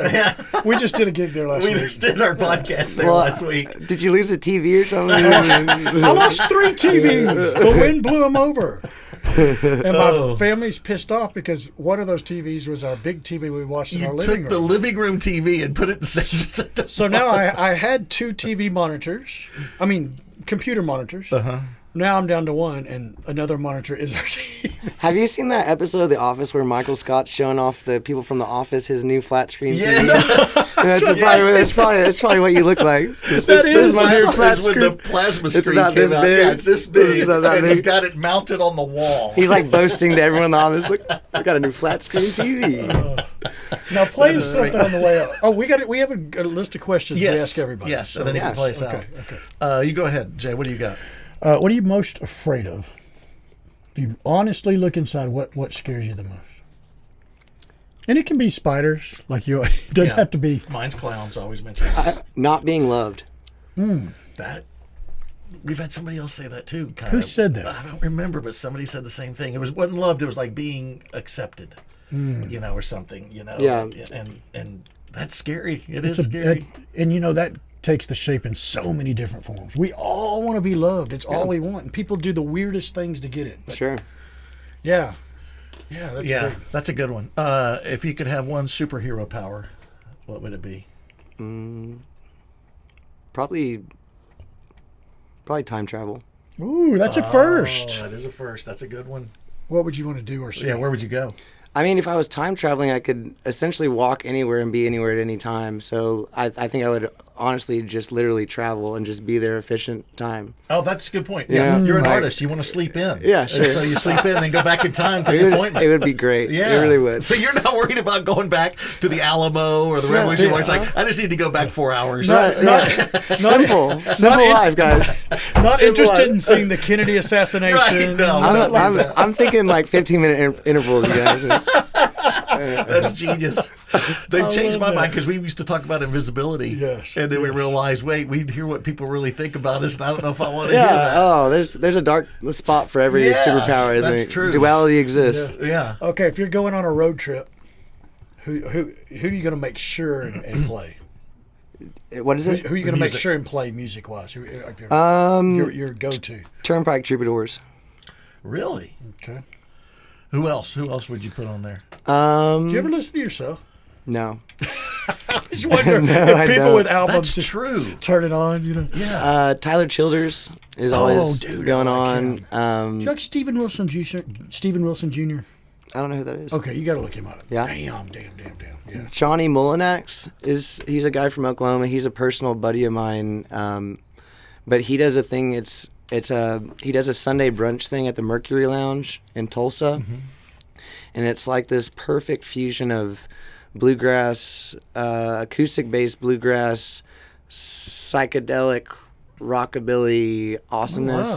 S3: we just did a gig there last
S2: We
S3: week.
S2: just did our podcast there
S4: Well,
S2: last week.
S4: Did you lose a TV or something?
S3: I lost 3 TVs. The wind blew them over. And my family's pissed off because one of those TVs was our big TV we watched in our
S2: You
S3: living
S2: took the
S3: room.
S2: living room TV and put it in San Jacinto
S3: So now
S2: Plaza.
S3: I had 2 TV monitors. Computer monitors.
S2: Uh-huh.
S3: Now I'm down to 1, and another monitor is our TV.
S4: Have you seen that episode of The Office where Michael Scott's showing off the people from The Office his new flat screen TV?
S2: Yes.
S4: That's probably what you look like.
S3: That
S4: This
S3: is
S4: my new flat
S2: Is when the
S4: screen.
S2: plasma
S4: It's
S2: screen
S4: about
S2: came
S4: this
S2: out.
S4: big.
S2: Yeah, it's this big.
S4: It's about that
S2: and he's
S4: big.
S2: got it mounted on the wall.
S4: He's like boasting to everyone in the office. Look, we got a new flat screen TV.
S3: Now play us something on the way out. Oh, we have a list of questions
S2: Yes.
S3: we ask everybody.
S2: Yes, and then you can play us
S3: Okay.
S2: out. You go ahead, Jay. What do you got?
S3: What are you most afraid of? If you honestly look inside, what scares you the most? And it can be spiders, like you. It doesn't
S2: Yeah.
S3: have to be.
S2: Mine's clowns. I always mention
S4: Not being loved.
S2: that. We've had somebody else say that too. Kind
S3: Who
S2: of.
S3: said that?
S2: I don't remember, but somebody said the same thing. It wasn't loved. It was like being accepted, or something.
S4: Yeah.
S2: And that's scary. It's
S3: a-
S2: scary.
S3: and that takes the shape in so many different forms. We all want to be loved. It's all we want. And people do the weirdest things to get it. But
S4: Sure.
S3: yeah. Yeah, that's
S2: Yeah,
S3: great.
S2: that's a good one. If you could have one superhero power, what would it be?
S4: Probably time travel.
S3: Ooh, that's a first.
S2: Oh, that is a first. That's a good one.
S3: What would you want to do or see?
S2: Yeah, where would you go?
S4: I mean, if I was time traveling, I could essentially walk anywhere and be anywhere at any time. So I think I would honestly just literally travel and just be there efficient time.
S2: Oh, that's a good point.
S4: Yeah.
S2: You're an
S4: Like-
S2: artist. You want to sleep in.
S4: Yeah, sure.
S2: And so you sleep in, then go back in time to the appointment.
S4: It would be great.
S2: Yeah.
S4: It really would.
S2: So you're not worried about going back to the Alamo or the Revolution War. It's like, I just need to go back 4 hours.
S4: Simple life, guys.
S1: Not
S4: Simple
S1: interested
S4: life.
S1: in seeing the Kennedy assassination.
S2: Right, no.
S4: I'm thinking like 15-minute intervals, you guys.
S2: That's genius. They've changed my
S1: love
S2: mind
S1: that.
S2: because we used to talk about invisibility.
S1: Yes,
S2: And then we
S1: yes.
S2: realized, wait, we hear what people really think about us, and I don't know if I want to hear
S4: Yeah.
S2: that.
S4: Oh, there's a dark spot for every
S2: Yeah,
S4: superpower. I
S2: that's
S4: think.
S2: true.
S4: Duality exists.
S2: Yeah.
S1: Okay, if you're going on a road trip, who are you going to make sure and play?
S4: What is it?
S1: Who are you going to make
S2: Music.
S1: sure and play music wise? Your go-to.
S4: Turnpike Troubadours.
S2: Really?
S1: Okay.
S2: Who else? Who else would you put on there?
S1: Do you ever listen to yourself?
S4: No.
S1: I just wonder
S4: No, I
S1: if people
S4: don't.
S1: with albums
S2: That's
S1: just
S2: true.
S1: turn it on. You know.
S2: Yeah.
S4: Tyler Childers is always
S1: dude,
S4: going
S1: I like
S4: on.
S1: Do you like Stephen Wilson Jr.?
S4: I don't know who that is.
S1: Okay, you got to look him up.
S4: Yeah.
S1: Damn. Yeah.
S4: Johnny Mullinax he's a guy from Oklahoma. He's a personal buddy of mine. But he does a thing. He does a Sunday brunch thing at the Mercury Lounge in Tulsa, and it's like this perfect fusion of bluegrass, acoustic-based bluegrass, psychedelic rockabilly awesomeness.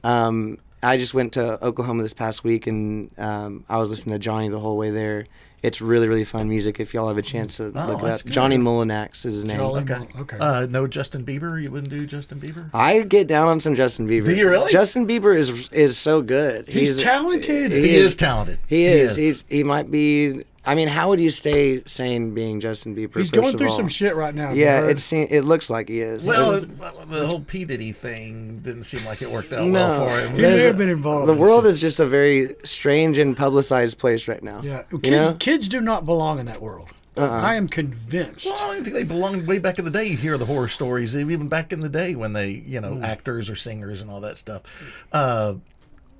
S1: wow.
S4: I just went to Oklahoma this past week, and I was listening to Johnny the whole way there. It's really, really fun music. If y'all have a chance to look it
S2: that's
S4: up,
S2: good.
S4: Johnny Mullinax is his name.
S2: Okay. No Justin Bieber? You wouldn't do Justin Bieber?
S4: I get down on some Justin Bieber.
S2: Do you really?
S4: Justin Bieber is so good.
S1: He's talented.
S2: He is talented.
S4: He is. He might be. I mean, how would you stay sane being Justin Bieber?
S1: He's
S4: first
S1: going
S4: of
S1: through
S4: all?
S1: some shit right now.
S4: Yeah, it looks like he is.
S2: Well, the whole P. Diddy thing didn't seem like it worked out
S4: No.
S2: well for him.
S1: He may have been involved.
S4: the
S1: in
S4: world
S1: some-
S4: is just a very strange and publicized place right now.
S1: Yeah,
S4: You
S1: kids,
S4: know?
S1: kids do not belong in that world. I am convinced.
S2: Well, I don't think they belonged way back in the day. You hear the horror stories, even back in the day when they, actors or singers and all that stuff.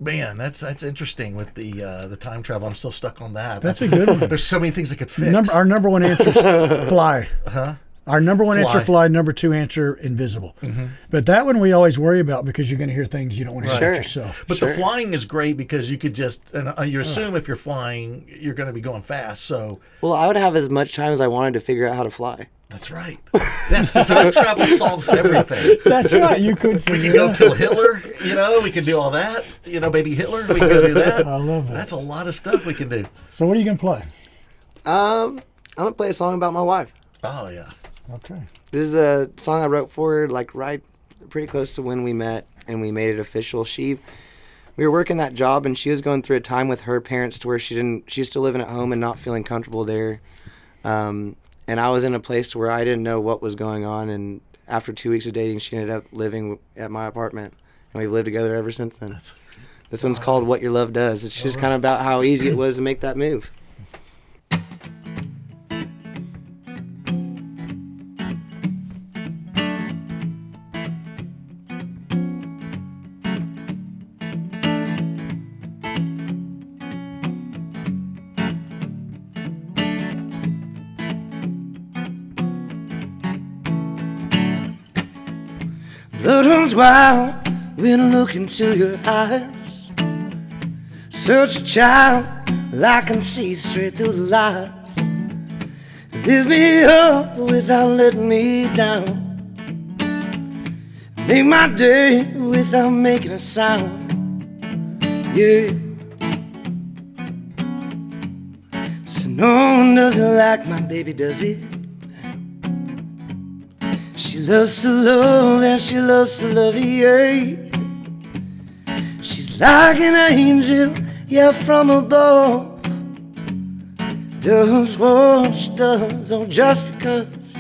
S2: Man, that's interesting with the time travel. I'm still stuck on that.
S1: That's a good one.
S2: There's so many things I could fix.
S1: Our number one answer is fly. Our number one answer,
S2: Fly.
S1: fly. Number two answer, invisible. But that one we always worry about because you're going to hear things you don't want to hear
S4: Sure.
S1: yourself.
S2: But the flying is great because you could just, and you assume if you're flying, you're going to be going fast. So
S4: Well, I would have as much time as I wanted to figure out how to fly.
S2: that's right. Yeah, time travel solves everything.
S1: That's right. You could
S2: We
S1: figure
S2: can go
S1: it out.
S2: kill Hitler, we can do all that. Baby Hitler, we can go do that.
S1: I love that.
S2: That's a lot of stuff we can do.
S1: So what are you going to play?
S4: I'm gonna play a song about my wife.
S2: Oh, yeah.
S1: Okay.
S4: This is a song I wrote for her, like right pretty close to when we met and we made it official. We were working that job and she was going through a time with her parents to where she was still living at home and not feeling comfortable there. And I was in a place where I didn't know what was going on. And after 2 weeks of dating, she ended up living at my apartment and we've lived together ever since then. This one's called What Your Love Does. It's just kind of about how easy it was to make that move. Blood runs wild when I look into your eyes. Search a child I can see straight through the lies. Lift me up without letting me down. Make my day without making a sound. Yeah. So no one does it like my baby does it. She loves to love and she loves to love you, yeah. She's like an angel, yeah, from above. Does what she does, oh, just because.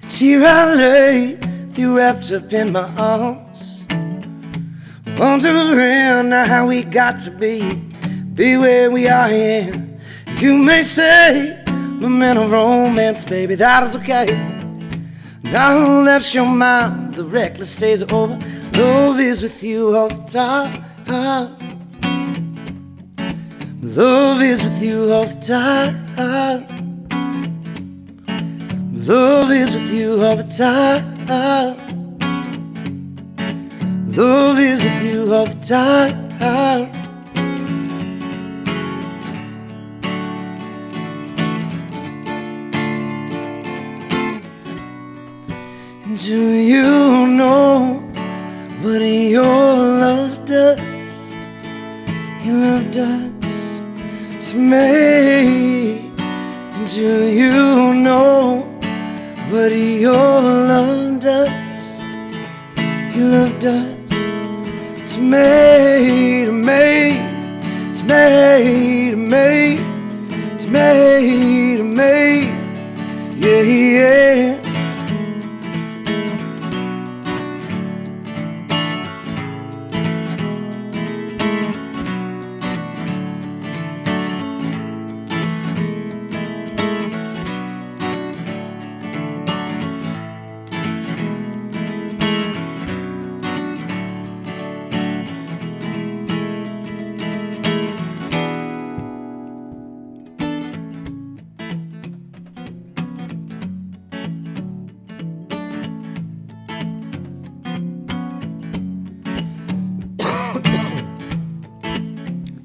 S4: Here I lay, you wrapped up in my arms, wondering how we got to be where we are. Yeah. You may say
S5: men of romance, baby, that is okay. Now that you're mine, the reckless days are over. Love is with you all the time. Love is with you all the time. Love is with you all the time. Love is with you all the time. Do you know what your love does? Your love does to me. Do you know what your love does? Your love does to me, to me, to me, to me, to me, to me. Yeah, yeah.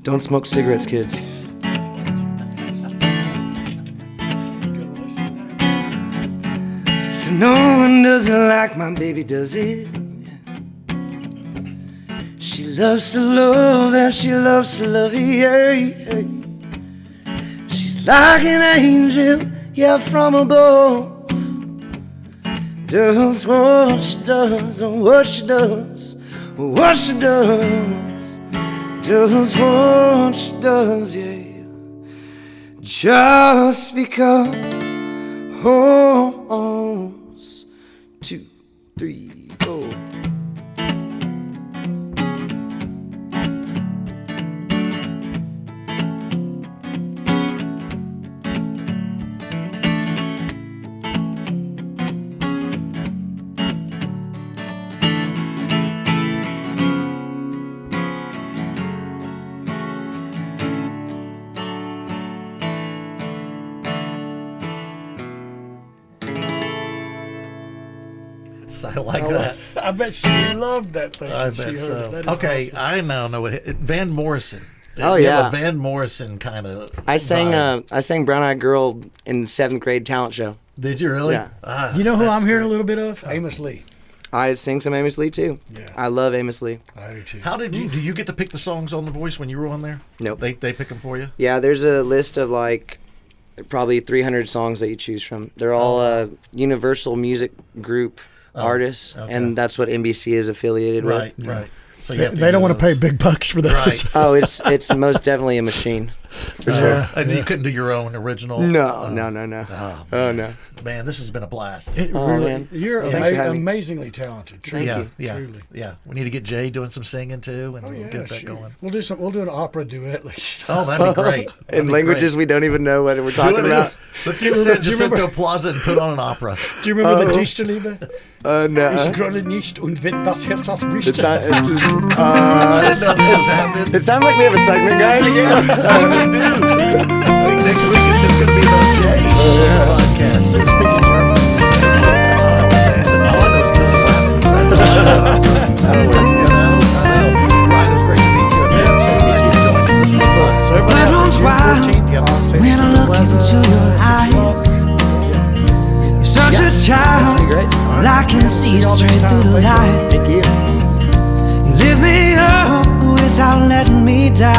S5: Don't smoke cigarettes, kids. So no one does it like my baby does it. She loves to love and she loves to love, yeah. She's like an angel, yeah, from above. Does what she does, and what she does, what she does. Does what she does, yeah. Just because. 2, 3, 4.
S2: I like that.
S3: I bet she loved that thing.
S2: I
S3: when she
S2: bet
S3: heard
S2: so.
S3: it. That is
S2: Okay,
S3: awesome.
S2: I now know what Van Morrison.
S4: Oh,
S2: You have
S4: yeah.
S2: a Van Morrison kind of.
S4: I sang Brown Eyed Girl in the 7th grade talent show.
S2: Did you really?
S4: Yeah.
S2: Ah,
S3: You know who
S2: that's
S3: I'm hearing
S2: great.
S3: a little bit of? Amos Lee.
S4: I sing some Amos Lee too.
S3: Yeah.
S4: I love Amos Lee.
S3: I do too.
S2: How did you? Do you get to pick the songs on The Voice when you were on there?
S4: Nope.
S2: They pick them for you.
S4: Yeah, there's a list of like probably 300 songs that you choose from. They're all Universal Music Group artists,
S2: okay.
S4: and that's what NBC is affiliated
S2: Right.
S4: with.
S2: Right. So you
S3: They,
S2: have to
S3: they don't
S2: do
S3: want to pay
S2: those.
S3: big bucks for those.
S2: Right.
S4: Oh, it's most definitely a machine. For sure.
S2: And you couldn't do your own original.
S4: No.
S2: Oh,
S4: Oh no.
S2: man, this has been a blast.
S3: It
S4: Oh,
S3: really,
S4: man.
S3: you're
S4: Thanks for having me.
S3: amazingly talented. Truly,
S2: yeah, yeah,
S3: truly.
S2: yeah. We need to get Jay doing some singing too, and
S3: Oh
S2: we'll
S3: yeah,
S2: get that
S3: sure.
S2: going.
S3: We'll do an opera duet. Like,
S2: Oh, that'd be great. That'd
S4: In
S2: be
S4: languages
S2: great.
S4: we don't even know what we're
S2: Do
S4: talking
S2: it.
S4: about.
S2: Let's get
S3: Do you remember-
S2: Jacinto Plaza and put on an opera.
S3: do you remember the Dichte Liebe?
S4: No.
S3: Ich gründe nicht und wenn das Herz
S4: It's
S3: bricht.
S4: not,
S2: I didn't know this was happening.
S4: it sounds like we have a segment, guys.
S2: Yeah, we do. I think next week it's just going to be about Jay podcast.
S3: So speaking German.
S2: Oh, man. All I know is kiss the rap. That's that'll work. You know, I know. Ryan, it was great to meet you. Man, so glad you joined us. This was fun.
S3: So everybody
S5: Blood
S3: out
S5: runs
S3: there,
S5: wild
S3: June 14th, St.
S5: when I look into your eyes. You're such a child,
S4: That'd be great.
S5: I can see straight through the light.
S4: Thank you.
S5: You lift me up without letting me down.